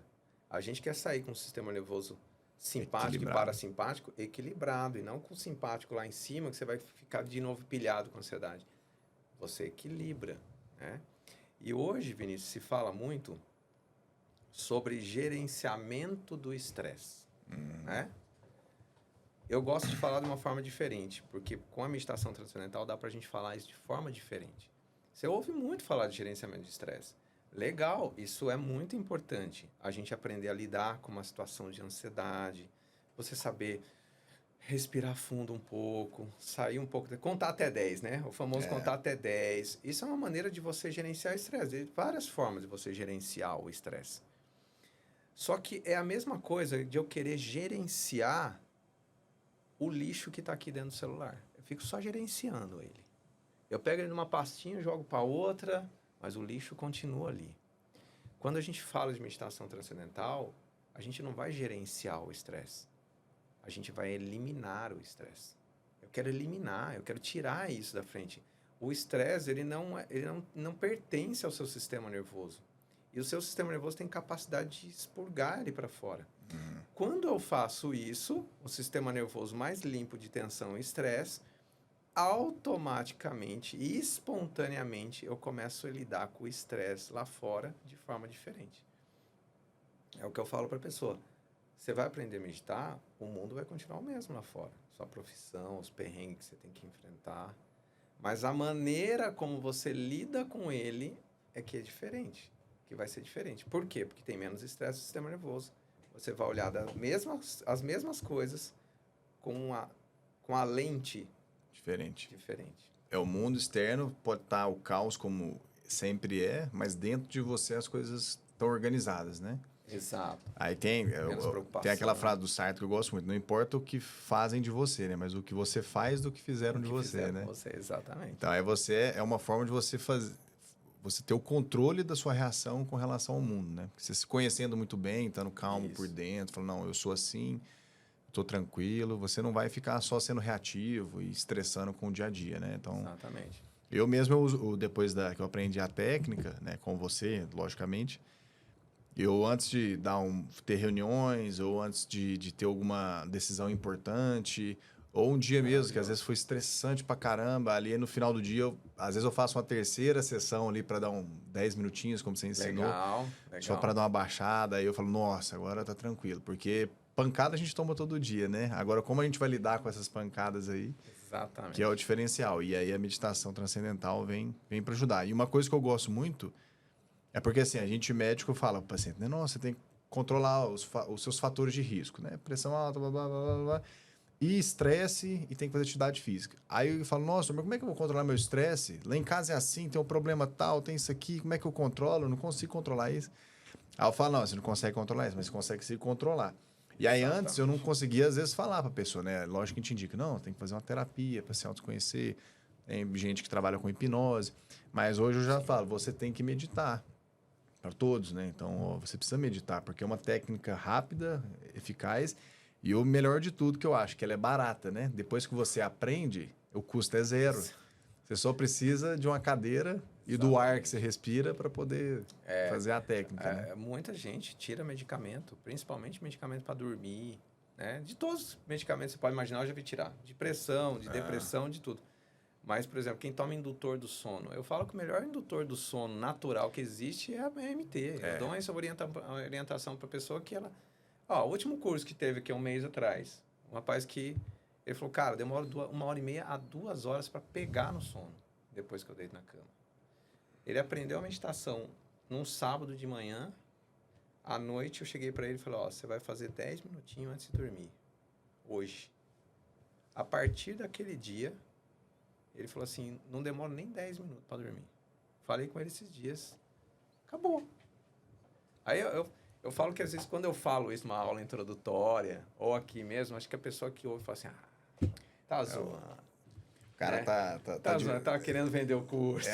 A gente quer sair com o sistema nervoso simpático e parasimpático equilibrado, e não com o simpático lá em cima, que você vai ficar de novo pilhado com ansiedade. Você equilibra, né? E hoje, Vinícius, se fala muito sobre gerenciamento do estresse, né? Eu gosto de falar de uma forma diferente, porque com a meditação transcendental dá pra gente falar isso de forma diferente. Você ouve muito falar de gerenciamento de estresse. Legal, isso é muito importante. A gente aprender a lidar com uma situação de ansiedade, você saber respirar fundo um pouco, sair um pouco, contar até 10, né? O famoso contar até 10. Isso é uma maneira de você gerenciar o estresse. Tem várias formas de você gerenciar o estresse. Só que é a mesma coisa de eu querer gerenciar o lixo que está aqui dentro do celular. Eu fico só gerenciando ele. Eu pego ele numa pastinha, jogo para outra, mas o lixo continua ali. Quando a gente fala de meditação transcendental, a gente não vai gerenciar o estresse. A gente vai eliminar o estresse. Eu quero eliminar, eu quero tirar isso da frente. O estresse, ele não pertence ao seu sistema nervoso. E o seu sistema nervoso tem capacidade de expurgar ele para fora. Quando eu faço isso, o sistema nervoso mais limpo de tensão e estresse, automaticamente e espontaneamente eu começo a lidar com o estresse lá fora de forma diferente. É o que eu falo para a pessoa. Você vai aprender a meditar, o mundo vai continuar o mesmo lá fora. Sua profissão, os perrengues que você tem que enfrentar. Mas a maneira como você lida com ele é que é diferente. Que vai ser diferente. Por quê? Porque tem menos estresse no sistema nervoso. Você vai olhar as mesmas coisas com a lente Diferente. diferente. O mundo externo pode estar o caos como sempre é, mas dentro de você as coisas estão organizadas, né? Exato. Aí tem aquela frase do Sartre que eu gosto muito, não importa o que fazem de você, né? Mas o que você faz do que fizeram de você, né? Você, exatamente. Então, é uma forma de você você ter o controle da sua reação com relação ao mundo, né? Porque você se conhecendo muito bem, estando calmo por dentro, falando, não, eu sou assim, estou tranquilo, você não vai ficar só sendo reativo e estressando com o dia a dia, né? Então, exatamente. Eu mesmo, depois que eu aprendi a técnica, né, com você, logicamente, eu antes de ter reuniões ou antes de ter alguma decisão importante, ou um dia mesmo, que às vezes foi estressante pra caramba, ali no final do dia, às vezes eu faço uma terceira sessão ali para dar 10 minutinhos, como você ensinou. Legal. Só para dar uma baixada, aí eu falo, nossa, agora tá tranquilo, porque pancada a gente toma todo dia, né? Agora, como a gente vai lidar com essas pancadas aí? Exatamente. Que é o diferencial. E aí a meditação transcendental vem para ajudar. E uma coisa que eu gosto muito é porque, assim, a gente médico fala pro paciente, né? Nossa, você tem que controlar os seus fatores de risco, né? Pressão alta, blá, blá, blá, blá, e estresse, e tem que fazer atividade física. Aí eu falo, nossa, mas como é que eu vou controlar meu estresse? Lá em casa é assim, tem um problema tal, tem isso aqui, como é que eu controlo? Eu não consigo controlar isso. Aí eu falo, não, você não consegue controlar isso, mas você consegue se controlar. E aí, antes, eu não conseguia, às vezes, falar para a pessoa, né? Lógico que a gente indica, não, tem que fazer uma terapia para se autoconhecer. Tem gente que trabalha com hipnose. Mas hoje eu já falo, você tem que meditar. Para todos, né? Então, você precisa meditar, porque é uma técnica rápida, eficaz. E o melhor de tudo que eu acho, que ela é barata, né? Depois que você aprende, o custo é zero. Você só precisa de uma cadeira e do ar que você respira para poder fazer a técnica. Né? Muita gente tira medicamento, principalmente medicamento para dormir, né? De todos os medicamentos que você pode imaginar, eu já vi tirar. De pressão, de depressão, de tudo. Mas, por exemplo, quem toma indutor do sono, eu falo que o melhor indutor do sono natural que existe é a BMT. Eu dou essa orientação para a pessoa que ela... Ó, o último curso que teve aqui um mês atrás, um rapaz que... Ele falou, cara, demora 1h30 a 2 horas para pegar no sono, depois que eu deito na cama. Ele aprendeu a meditação num sábado de manhã. À noite eu cheguei para ele e falei, ó, você vai fazer 10 minutinhos antes de dormir. Hoje. A partir daquele dia, ele falou assim, não demora nem 10 minutos para dormir. Falei com ele esses dias. Acabou. Aí eu falo que às vezes quando eu falo isso numa aula introdutória, ou aqui mesmo, acho que a pessoa que ouve fala assim, tá zoando. O cara tá querendo vender o curso.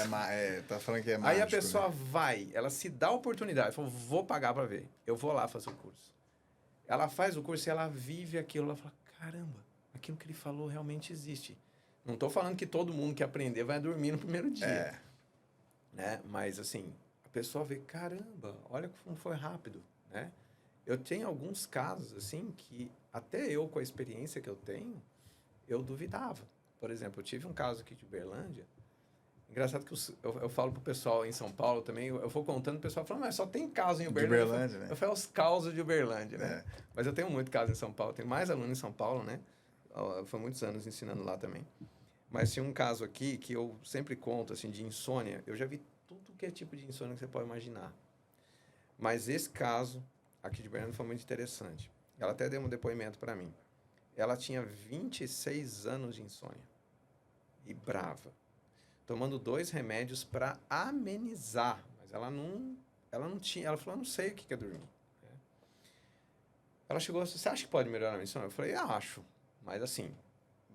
Tá falando que é mágico. Aí a pessoa vai, ela se dá a oportunidade, fala, vou pagar para ver. Eu vou lá fazer o curso. Ela faz o curso e ela vive aquilo, ela fala, caramba, aquilo que ele falou realmente existe. Não estou falando que todo mundo que aprender vai dormir no primeiro dia. Né? Mas, assim, a pessoa vê, caramba, olha como foi rápido, né? Eu tenho alguns casos, assim, que até eu, com a experiência que eu tenho, eu duvidava. Por exemplo, eu tive um caso aqui de Uberlândia. Engraçado que eu falo pro pessoal em São Paulo também, eu vou contando, o pessoal fala, mas só tem caso em Uberlândia. De Uberlândia, né? Eu falo os causos de Uberlândia, né? Mas eu tenho muito caso em São Paulo, tenho mais alunos em São Paulo, né? Foi muitos anos ensinando lá também. Mas tinha um caso aqui que eu sempre conto, assim, de insônia. Eu já vi tudo que é tipo de insônia que você pode imaginar. Mas esse caso aqui de Uberlândia foi muito interessante. Ela até deu um depoimento para mim. Ela tinha 26 anos de insônia. E brava. Tomando 2 remédios para amenizar. Mas ela não tinha... Ela falou, eu não sei o que é dormir. Ela chegou assim, você acha que pode melhorar a insônia? Eu falei, acho. Mas assim,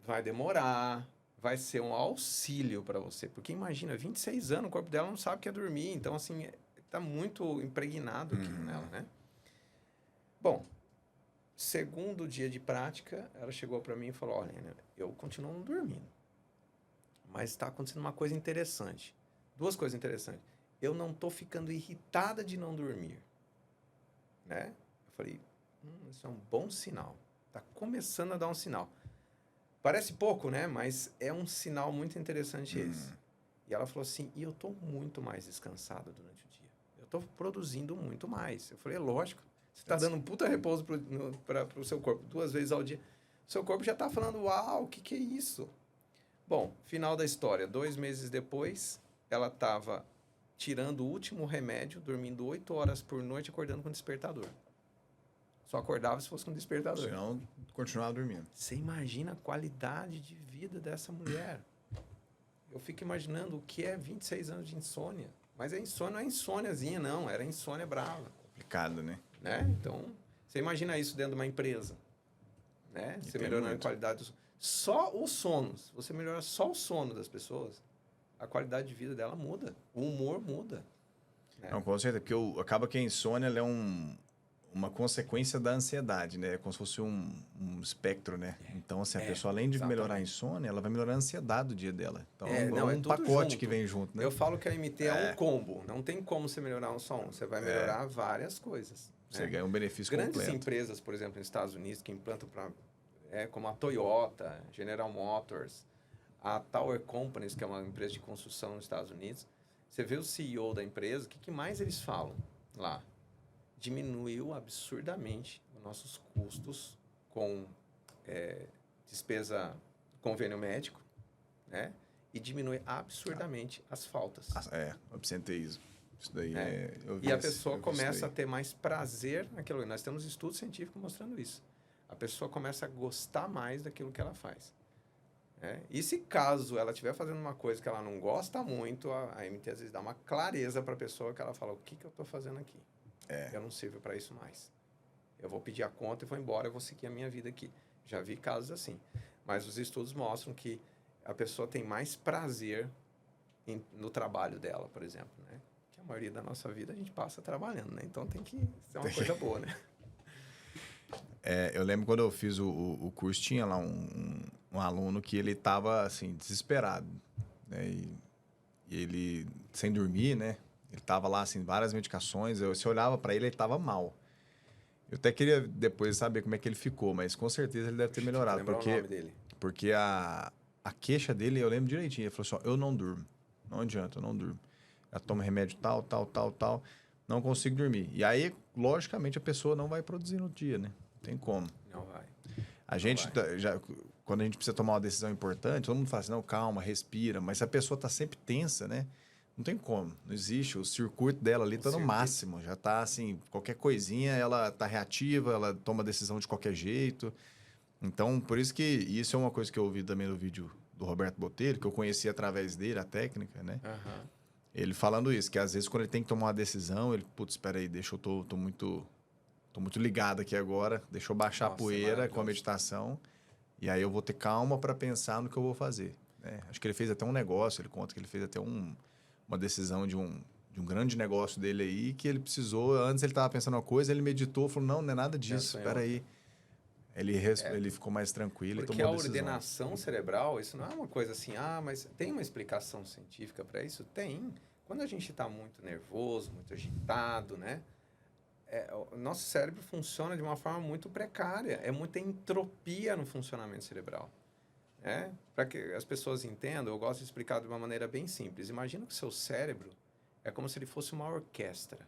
vai demorar... vai ser um auxílio para você. Porque imagina, 26 anos, o corpo dela não sabe o que é dormir. Então, assim, tá muito impregnado aquilo nela, né? Bom, segundo dia de prática, ela chegou para mim e falou, olha, eu continuo não dormindo. Mas está acontecendo uma coisa interessante. 2 coisas interessantes. Eu não tô ficando irritada de não dormir. Né? Eu falei, isso é um bom sinal. Tá começando a dar um sinal. Parece pouco, né? Mas é um sinal muito interessante esse. E ela falou assim, e eu tô muito mais descansada durante o dia. Eu tô produzindo muito mais. Eu falei, é lógico. Você tá dando um puta repouso pro seu corpo 2 vezes ao dia. Seu corpo já tá falando, uau, o que é isso? Bom, final da história. 2 meses depois, ela tava tirando o último remédio, dormindo 8 horas por noite, acordando com despertador. Só acordava se fosse com despertador. Senão, continuava dormindo. Você imagina a qualidade de vida dessa mulher. Eu fico imaginando o que é 26 anos de insônia. Mas a insônia não é insôniazinha, não. Era insônia brava. Complicado, né? Então, você imagina isso dentro de uma empresa. Né? Você melhorando a qualidade do sono. Só o sono. Se você melhorar só o sono das pessoas, a qualidade de vida dela muda. O humor muda. Né? Não, com certeza. Porque acaba que a insônia ela é uma consequência da ansiedade, né? É como se fosse um espectro, né? Então, assim, a pessoa, além de melhorar a insônia, ela vai melhorar a ansiedade do dia dela. Então, é um pacote que vem junto, né? Eu falo que a MT é um combo. Não tem como você melhorar um só um. Você vai melhorar várias coisas. Você ganha um benefício completo. Grandes empresas, por exemplo, nos Estados Unidos, que implantam como a Toyota, General Motors, a Tower Companies, que é uma empresa de construção nos Estados Unidos. Você vê o CEO da empresa, o que mais eles falam lá? Diminuiu absurdamente os nossos custos com despesa, convênio médico, né? E diminui absurdamente as faltas. O absenteísmo. Isso daí E a pessoa começa a ter mais prazer naquilo. Nós temos estudos científicos mostrando isso. A pessoa começa a gostar mais daquilo que ela faz. E se caso ela estiver fazendo uma coisa que ela não gosta muito, a MT às vezes dá uma clareza para a pessoa que ela fala, o que eu estou fazendo aqui? Eu não sirvo para isso mais. Eu vou pedir a conta e vou embora, eu vou seguir a minha vida aqui. Já vi casos assim. Mas os estudos mostram que a pessoa tem mais prazer no trabalho dela, por exemplo, né? Que a maioria da nossa vida a gente passa trabalhando, né? Então tem que ser uma coisa boa, né? Eu lembro quando eu fiz o curso, tinha lá um aluno que ele estava, assim, desesperado, né? E ele, sem dormir, né? Ele estava lá, assim, várias medicações. Você olhava para ele, ele estava mal. Eu até queria depois saber como é que ele ficou, mas com certeza ele deve ter melhorado. Porque o nome dele. Porque a queixa dele, eu lembro direitinho. Ele falou assim, eu não durmo. Não adianta, eu não durmo. Eu tomo remédio tal. Não consigo dormir. E aí, logicamente, a pessoa não vai produzir no dia, né? Não tem como. Não vai. Quando a gente precisa tomar uma decisão importante, todo mundo fala assim, não, calma, respira. Mas se a pessoa está sempre tensa, né? Não tem como, não existe. O circuito dela ali está no máximo. Já está assim, qualquer coisinha, ela está reativa, ela toma decisão de qualquer jeito. Então, por isso que isso é uma coisa que eu ouvi também no vídeo do Roberto Botelho, que eu conheci através dele, a técnica, né? Ele falando isso, que às vezes quando ele tem que tomar uma decisão, ele, putz, espera aí, deixa eu tô muito ligado aqui agora, deixa eu baixar a poeira com a meditação, e aí eu vou ter calma para pensar no que eu vou fazer, né? Acho que ele fez até um negócio, ele conta que ele fez até uma decisão de um grande negócio dele aí, que ele precisou, antes ele estava pensando uma coisa, ele meditou, falou, não é nada disso, espera aí. Ele ficou mais tranquilo e tomou a decisão. Porque a ordenação cerebral, isso não é uma coisa assim, mas tem uma explicação científica para isso? Tem. quando a gente está muito nervoso, muito agitado, né? O nosso cérebro funciona de uma forma muito precária. É muita entropia no funcionamento cerebral. Né? Para que as pessoas entendam, eu gosto de explicar de uma maneira bem simples. Imagina que o seu cérebro é como se ele fosse uma orquestra.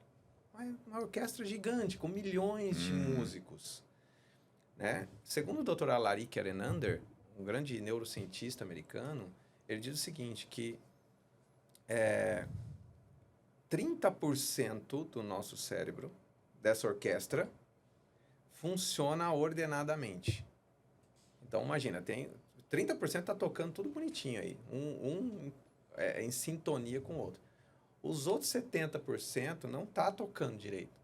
Uma orquestra gigante, com milhões de músicos. Né? Segundo o Dr. Alaric Arenander, um grande neurocientista americano, ele diz o seguinte, que 30% do nosso cérebro, dessa orquestra, funciona ordenadamente. Então, imagina, 30% está tocando tudo bonitinho aí, em sintonia com o outro. Os outros 70% não está tocando direito.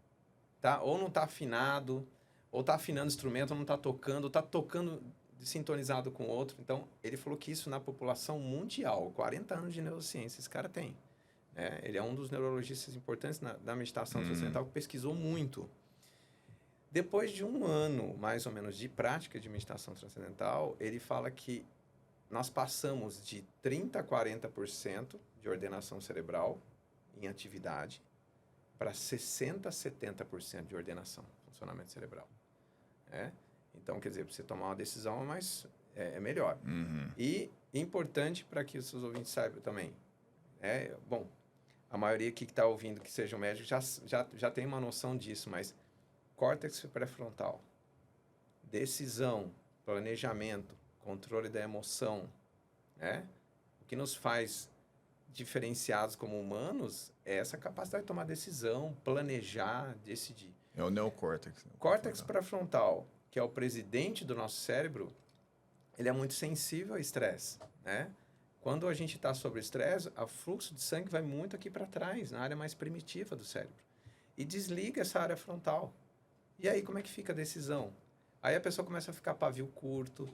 Tá? Ou não está afinado, ou está afinando o instrumento, ou não está tocando, ou está tocando sintonizado com o outro. Então, ele falou que isso na população mundial, 40 anos de neurociência, esse cara tem. Ele é um dos neurologistas importantes da meditação transcendental que pesquisou muito. Depois de 1 ano, mais ou menos, de prática de meditação transcendental, ele fala que nós passamos de 30% a 40% de ordenação cerebral em atividade para 60% a 70% de ordenação, funcionamento cerebral. Então, quer dizer, para você tomar uma decisão é melhor. E importante para que os seus ouvintes saibam também. Bom, a maioria aqui que está ouvindo que seja um médico já tem uma noção disso, mas córtex pré-frontal, decisão, planejamento, controle da emoção, o que nos faz diferenciados como humanos é essa capacidade de tomar decisão, planejar, decidir. É o neocórtex. Córtex pré-frontal, que é o presidente do nosso cérebro, ele é muito sensível ao estresse, né? Quando a gente está sob estresse, o fluxo de sangue vai muito aqui para trás, na área mais primitiva do cérebro. E desliga essa área frontal. E aí, como é que fica a decisão? Aí a pessoa começa a ficar pavio curto,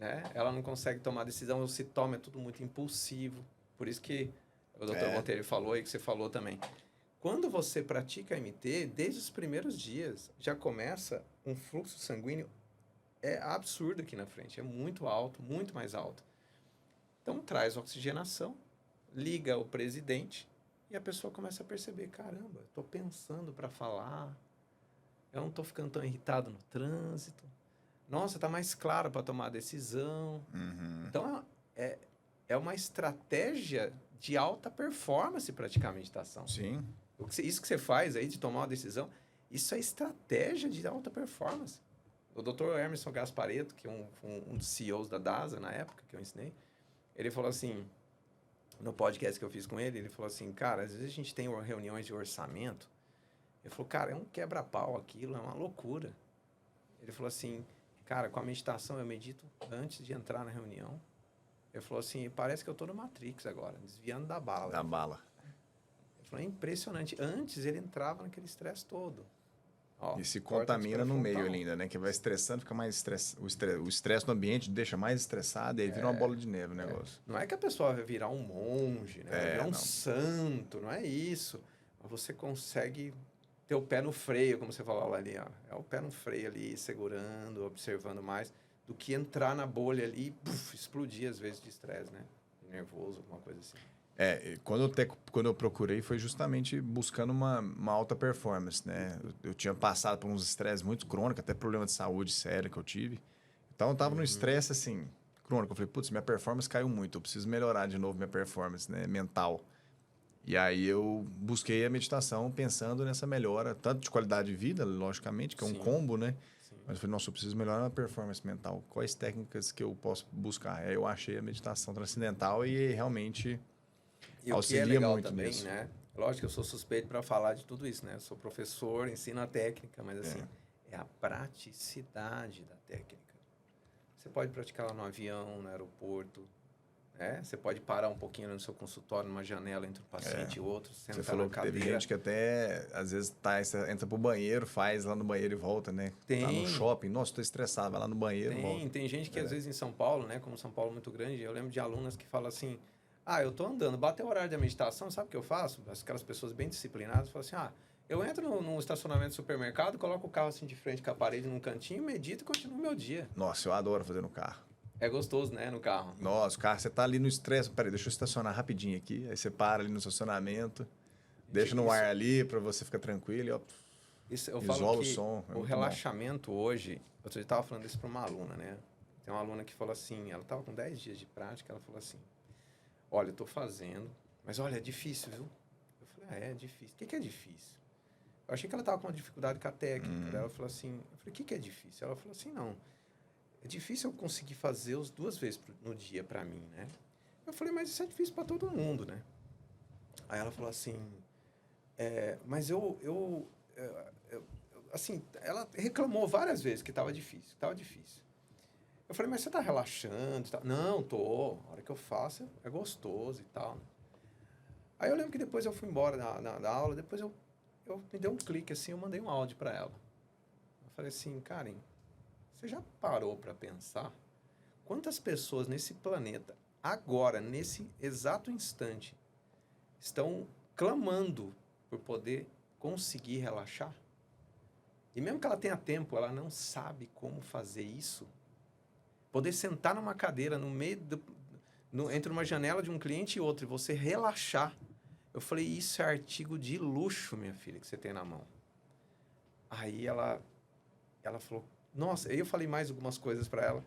né? Ela não consegue tomar decisão, o sintoma é tudo muito impulsivo. Por isso que o Dr. Monteiro falou e que você falou também. Quando você pratica MT, desde os primeiros dias, já começa um fluxo sanguíneo absurdo aqui na frente. É muito alto, muito mais alto. Então, traz oxigenação, liga o presidente e a pessoa começa a perceber, caramba, estou pensando para falar, eu não estou ficando tão irritado no trânsito. Nossa, está mais claro para tomar a decisão. Então, é uma estratégia de alta performance praticar a meditação. Sim. Isso que você faz aí de tomar uma decisão, isso é estratégia de alta performance. O Dr. Emerson Gasparetto, que é um dos CEOs da DASA na época que eu ensinei, ele falou assim, no podcast que eu fiz com ele falou assim, cara, às vezes a gente tem reuniões de orçamento. Ele falou, cara, é um quebra-pau aquilo, é uma loucura. Ele falou assim, cara, com a meditação eu medito antes de entrar na reunião. Ele falou assim, parece que eu tô no Matrix agora, desviando da bala. Da bala. Ele falou, é impressionante. Antes ele entrava naquele estresse todo. E se contamina no meio ainda, né? Que vai estressando, fica mais estresse. O estresse no ambiente deixa mais estressado e aí vira uma bola de neve o negócio. Não é que a pessoa vai virar um monge, né? Vai virar um santo, não é isso. Mas você consegue ter o pé no freio, como você falou ali, ó. É o pé no freio ali, segurando, observando mais, do que entrar na bolha ali e explodir, às vezes, de estresse, né? De nervoso, alguma coisa assim. Quando eu procurei foi justamente buscando uma alta performance, né? Eu tinha passado por uns estresses muito crônicos, até problema de saúde sério que eu tive. Então eu tava num estresse assim, crônico. Eu falei, putz, minha performance caiu muito, eu preciso melhorar de novo minha performance, né, mental. E aí eu busquei a meditação pensando nessa melhora, tanto de qualidade de vida, logicamente, que é um combo, né? Sim. Mas eu falei, nossa, eu preciso melhorar a performance mental. Quais técnicas que eu posso buscar? Aí eu achei a meditação transcendental e realmente... E o que é legal também, né? Lógico que eu sou suspeito para falar de tudo isso, né? Eu sou professor, ensino a técnica, mas assim, é a praticidade da técnica. Você pode praticar lá no avião, no aeroporto, né? Você pode parar um pouquinho no seu consultório, numa janela entre um paciente e outro, sentar Você falou na cadeira. Teve gente que até, às vezes, entra pro banheiro, faz lá no banheiro e volta, né? Tem. Tá no shopping, nossa, tô estressado, vai lá no banheiro e volta. Tem gente que, às vezes, em São Paulo, né? Como São Paulo é muito grande, eu lembro de alunas que falam assim, eu tô andando, bateu o horário da meditação, sabe o que eu faço? Aquelas pessoas bem disciplinadas falam assim, eu entro num estacionamento do supermercado, coloco o carro assim de frente com a parede num cantinho, medito e continuo meu dia. Nossa, eu adoro fazer no carro. É gostoso, né, no carro. Nossa, o carro, você tá ali no estresse. Peraí, deixa eu estacionar rapidinho aqui. Aí você para ali no estacionamento, deixa no ar ali pra você ficar tranquilo e ó, Isso, eu falo isola o que som. É o muito bom. relaxamento hoje... Eu estava falando isso para uma aluna, né? Tem uma aluna que falou assim, ela estava com 10 dias de prática, ela falou assim, olha, eu estou fazendo, mas olha, é difícil, viu? Eu falei, é difícil. O que é difícil? Eu achei que ela estava com uma dificuldade com a técnica. Daí ela falou assim, eu falei, o que é difícil? Ela falou assim, não, é difícil eu conseguir fazer os 2 vezes no dia para mim, né? Eu falei, mas isso é difícil para todo mundo, né? Aí ela falou assim, mas assim, ela reclamou várias vezes que estava difícil, Eu falei, mas você tá relaxando e tal? Não, tô. A hora que eu faço é gostoso e tal. Aí eu lembro que depois eu fui embora da aula, depois eu me dei um clique assim, eu mandei um áudio para ela. Eu falei assim, Karen, você já parou para pensar quantas pessoas nesse planeta, agora, nesse exato instante, estão clamando por poder conseguir relaxar? E mesmo que ela tenha tempo, ela não sabe como fazer isso. Poder sentar numa cadeira no meio entre uma janela de um cliente e outro e você relaxar. Eu falei, isso é artigo de luxo, minha filha, que você tem na mão. Aí ela falou, nossa, aí eu falei mais algumas coisas para ela.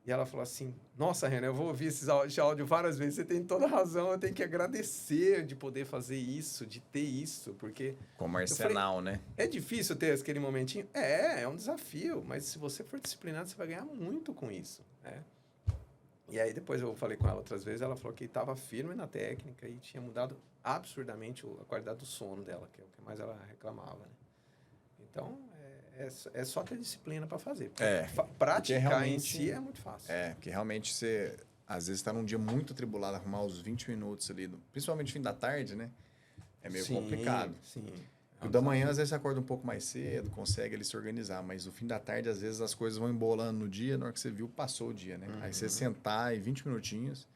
E ela falou assim, nossa, Renan, eu vou ouvir esse áudio várias vezes, você tem toda razão, eu tenho que agradecer de poder fazer isso, de ter isso, porque... Como arsenal, né? É difícil ter aquele momentinho? É um desafio, mas se você for disciplinado, você vai ganhar muito com isso, né? E aí depois eu falei com ela outras vezes, ela falou que estava firme na técnica e tinha mudado absurdamente a qualidade do sono dela, que é o que mais ela reclamava, né? Então, é só ter disciplina para fazer. Praticar em si é muito fácil. Porque realmente você, às vezes, está num dia muito atribulado, arrumar os 20 minutos ali, principalmente fim da tarde, né? É meio complicado. Sim. O da manhã, às vezes, você acorda um pouco mais cedo, consegue ali se organizar, mas o fim da tarde, às vezes, as coisas vão embolando no dia, na hora que você viu, passou o dia, né? Aí você sentar e 20 minutinhos,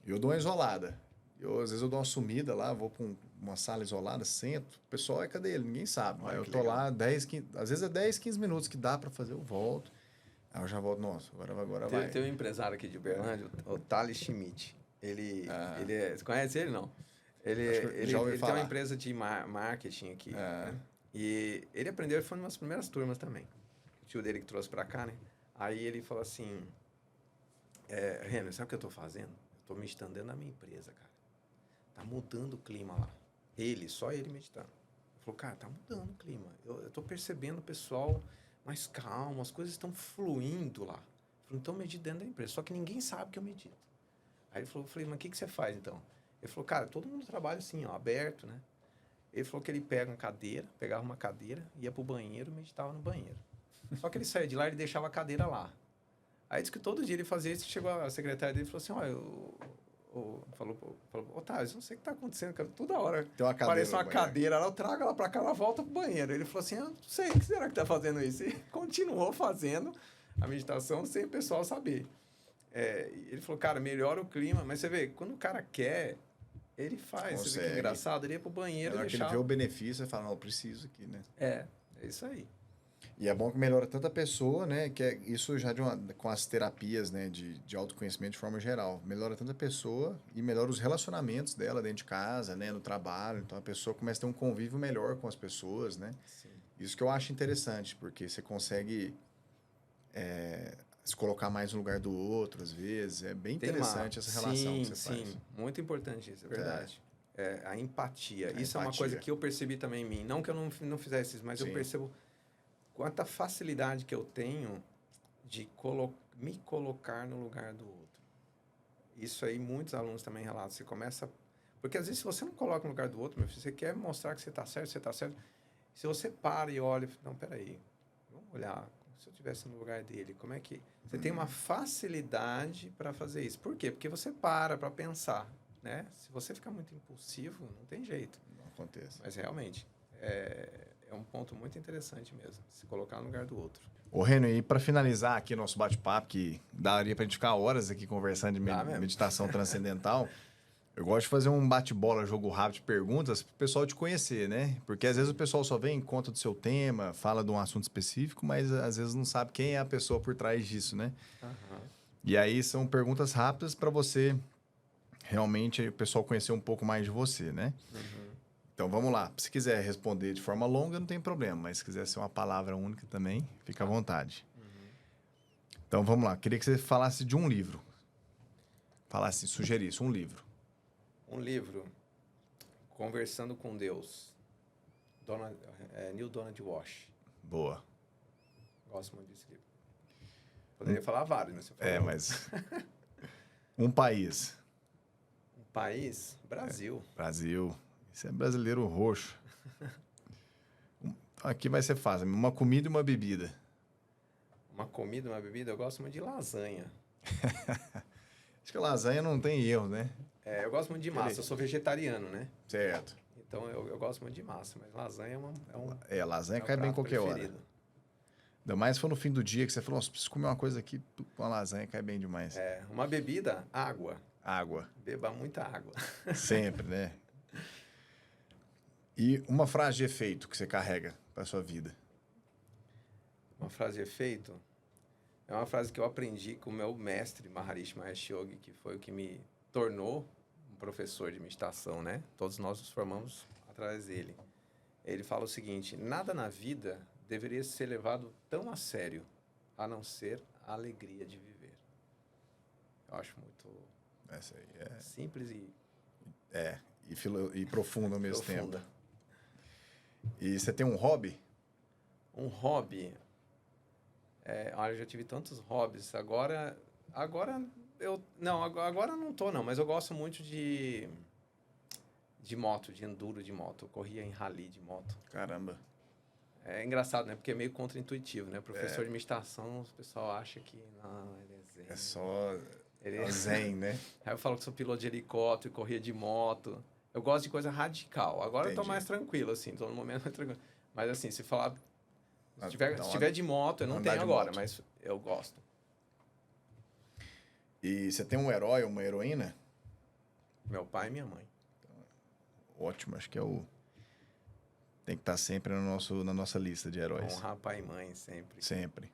eu dou uma isolada. Às vezes eu dou uma sumida lá, vou para uma sala isolada, sento, o pessoal cadê ele? Ninguém sabe. Aí eu tô lá 10, 15, às vezes é 10, 15 minutos que dá para fazer, eu volto. Aí eu já volto, nossa, agora vai. Tem um empresário aqui de Uberlândia, o Thales Schmidt. Ele você conhece ele, não? Ele tem uma empresa de marketing aqui. Né? E ele aprendeu, ele foi uma das primeiras turmas também. O tio dele que trouxe para cá, né? Aí ele falou assim, Renan, sabe o que eu tô fazendo? Eu tô meditando dentro da minha empresa, cara. Tá mudando o clima lá. Só ele meditando. Ele falou, cara, tá mudando o clima. Eu tô percebendo o pessoal mais calmo, as coisas estão fluindo lá. Ele falou, então medito dentro da empresa. Só que ninguém sabe que eu medito. Aí eu falei, mas o que você faz então? Ele falou, cara, todo mundo trabalha assim, ó, aberto, né? Ele falou que ele pegava uma cadeira, ia pro banheiro e meditava no banheiro. Só que ele saía de lá e deixava a cadeira lá. Aí disse que todo dia ele fazia isso, chegou a secretária dele e falou assim, falou, Thales, não sei o que tá acontecendo, cara, toda hora aparece uma cadeira lá, eu trago ela pra cá, ela volta pro banheiro. Ele falou assim, eu não sei, o que será que tá fazendo isso? E continuou fazendo a meditação sem o pessoal saber. Ele falou, cara, melhora o clima, mas você vê, quando o cara quer, ele faz. Você vê que é engraçado, ele ia pro banheiro e deixava... ele vê o benefício, ele fala, não, eu preciso aqui, né? É isso aí. E é bom que melhora tanto a pessoa, né? Que isso já com as terapias, né? De autoconhecimento de forma geral. Melhora tanto a pessoa e melhora os relacionamentos dela dentro de casa, né? No trabalho. Então, a pessoa começa a ter um convívio melhor com as pessoas, né? Sim. Isso que eu acho interessante, porque você consegue se colocar mais no lugar do outro, às vezes. É bem interessante essa relação que você faz. Sim, muito importante isso, é verdade. A empatia. Isso é uma empatia. coisa que eu percebi também em mim. Não que eu não fizesse isso, mas eu percebo quanta facilidade que eu tenho de me colocar no lugar do outro. Isso aí muitos alunos também relatam. Você começa... Porque às vezes se você não coloca no lugar do outro, meu filho, você quer mostrar que você está certo. Se você para e olha, não, peraí, vamos olhar, se eu estivesse no lugar dele, como é que... Você tem uma facilidade para fazer isso. Por quê? Porque você para pensar, né? Se você ficar muito impulsivo, não tem jeito. Não acontece. Mas realmente, é um ponto muito interessante mesmo, se colocar no lugar do outro. Ô, Reno, e para finalizar aqui nosso bate-papo, que daria para a gente ficar horas aqui conversando de meditação transcendental, eu gosto de fazer um bate-bola, jogo rápido de perguntas para o pessoal te conhecer, né? Porque às vezes o pessoal só vem em conta do seu tema, fala de um assunto específico, mas às vezes não sabe quem é a pessoa por trás disso, né? Uhum. E aí são perguntas rápidas para você realmente o pessoal conhecer um pouco mais de você, né? Uhum. Então vamos lá. Se quiser responder de forma longa, não tem problema. Mas se quiser ser uma palavra única também, fica à vontade. Uhum. Então vamos lá. Queria que você falasse de um livro. Sugerisse um livro. Um livro, Conversando com Deus, Neil Donald Walsh. Boa. Gosto muito desse livro. Poderia falar vários, mas você falou. Mas... um país. Um país? Brasil. Brasil. Isso é brasileiro roxo. Aqui vai ser fácil. Uma comida e uma bebida. Uma comida, uma bebida, eu gosto muito de lasanha. Acho que a lasanha não tem erro, né? Eu gosto muito de massa, eu sou vegetariano, né? Certo. Então eu gosto muito de massa, mas lasanha lasanha é um cai bem prato qualquer preferido. hora. Ainda mais se for no fim do dia que você falou, nossa, preciso comer uma coisa aqui, com a lasanha cai bem demais. Uma bebida, água. Água. Beba muita água. Sempre, né? E uma frase de efeito que você carrega para sua vida. Uma frase de efeito é uma frase que eu aprendi com o meu mestre, Maharishi Mahesh Yogi, que foi o que me tornou um professor de meditação, né? Todos nós nos formamos através dele. Ele fala o seguinte: nada na vida deveria ser levado tão a sério, a não ser a alegria de viver. Eu acho muito Essa aí simples e e profunda ao mesmo profunda. tempo. E você tem um hobby? Um hobby. Olha, eu já tive tantos hobbies. Agora eu não tô não, mas eu gosto muito de moto, de enduro de moto. Eu corria em rally de moto. Caramba. É engraçado, né? Porque é meio contra-intuitivo, né? Professor de meditação, o pessoal acha que não, ele é zen. É só Ele zen, né? Aí eu falo que sou piloto de helicóptero, corria de moto. Eu gosto de coisa radical. Agora eu tô Entendi. mais tranquilo, assim. Tô no momento mais tranquilo. Mas assim, se falar... Se Então, tiver de moto, eu não andar tenho de agora, moto. mas eu gosto. E você tem um herói, uma heroína? Meu pai e minha mãe. Ótimo, acho que tem que estar sempre na nossa lista de heróis. Honrar pai e mãe sempre. Sempre.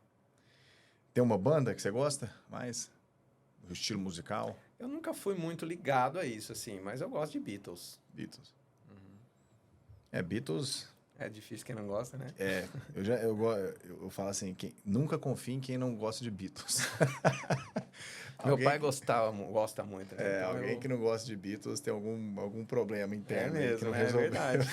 Tem uma banda que você gosta mais? O estilo musical? Eu nunca fui muito ligado a isso, assim, mas eu gosto de Beatles. Beatles. Beatles... É difícil quem não gosta, né? Eu falo assim, nunca confie em quem não gosta de Beatles. Meu pai gosta muito. Né? Então Alguém que não gosta de Beatles tem algum problema interno. É aí que não mesmo, é resolveu. verdade.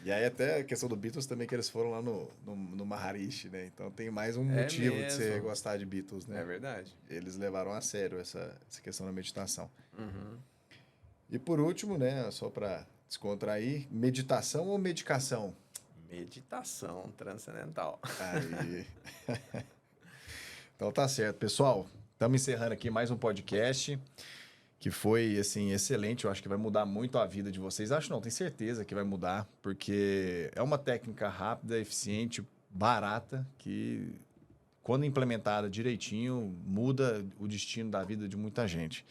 E aí até a questão do Beatles também, que eles foram lá no Maharishi, né? Então tem mais um motivo de você mesmo. gostar de Beatles, né? É verdade. Eles levaram a sério essa questão da meditação. Uhum. E por último, né, só para descontrair, meditação ou medicação? Meditação transcendental. Aí. Então tá certo, pessoal. Estamos encerrando aqui mais um podcast que foi assim excelente. Eu acho que vai mudar muito a vida de vocês. Acho não, tenho certeza que vai mudar, porque é uma técnica rápida, eficiente, barata, que quando implementada direitinho, muda o destino da vida de muita gente.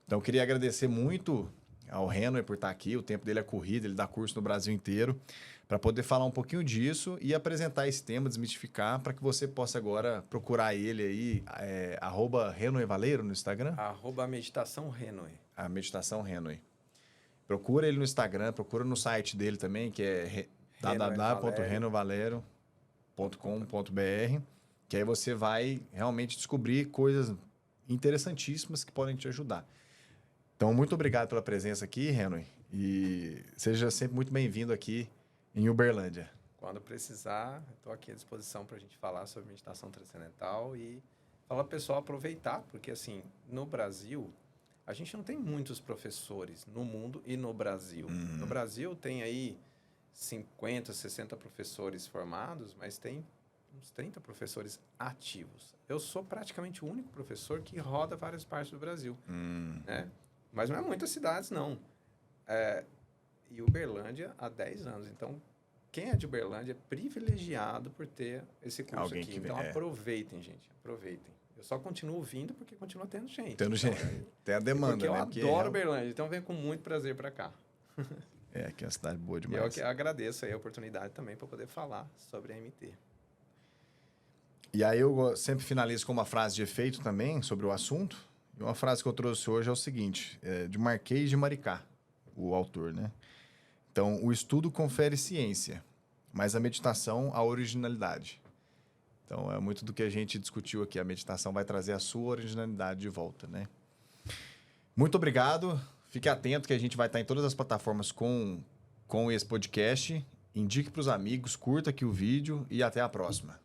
Então, eu queria agradecer muito ao Henry por estar aqui. O tempo dele é corrido, ele dá curso no Brasil inteiro, para poder falar um pouquinho disso e apresentar esse tema, desmistificar, para que você possa agora procurar ele aí, @Henry Valeiro no Instagram. @meditação Henry. A Meditação Henry. Procura ele no Instagram, procura no site dele também, que é www.renovalero.com.br, que aí você vai realmente descobrir coisas interessantíssimas que podem te ajudar. Então, muito obrigado pela presença aqui, Henry, e seja sempre muito bem-vindo aqui em Uberlândia. Quando precisar, estou aqui à disposição para a gente falar sobre meditação transcendental e falar para o pessoal aproveitar, porque assim, no Brasil, a gente não tem muitos professores no mundo e no Brasil. No Brasil tem aí 50, 60 professores formados, mas tem uns 30 professores ativos. Eu sou praticamente o único professor que roda várias partes do Brasil, né? Mas não é muitas cidades, não. E Uberlândia há 10 anos. Então, quem é de Uberlândia é privilegiado por ter esse curso Alguém aqui. que Então, vem, aproveitem, gente. Aproveitem. Eu só continuo vindo porque continua tendo gente. Tendo gente. Tem a demanda, porque eu adoro Uberlândia. Então, eu venho com muito prazer para cá. Aqui é uma cidade boa E demais. eu agradeço aí a oportunidade também para poder falar sobre a MT. E aí eu sempre finalizo com uma frase de efeito também sobre o assunto. E uma frase que eu trouxe hoje é o seguinte, de Marquês de Maricá, o autor, né? Então, o estudo confere ciência, mas a meditação, a originalidade. Então, é muito do que a gente discutiu aqui. A meditação vai trazer a sua originalidade de volta, né? Muito obrigado. Fique atento que a gente vai estar em todas as plataformas com esse podcast. Indique para os amigos, curta aqui o vídeo e até a próxima.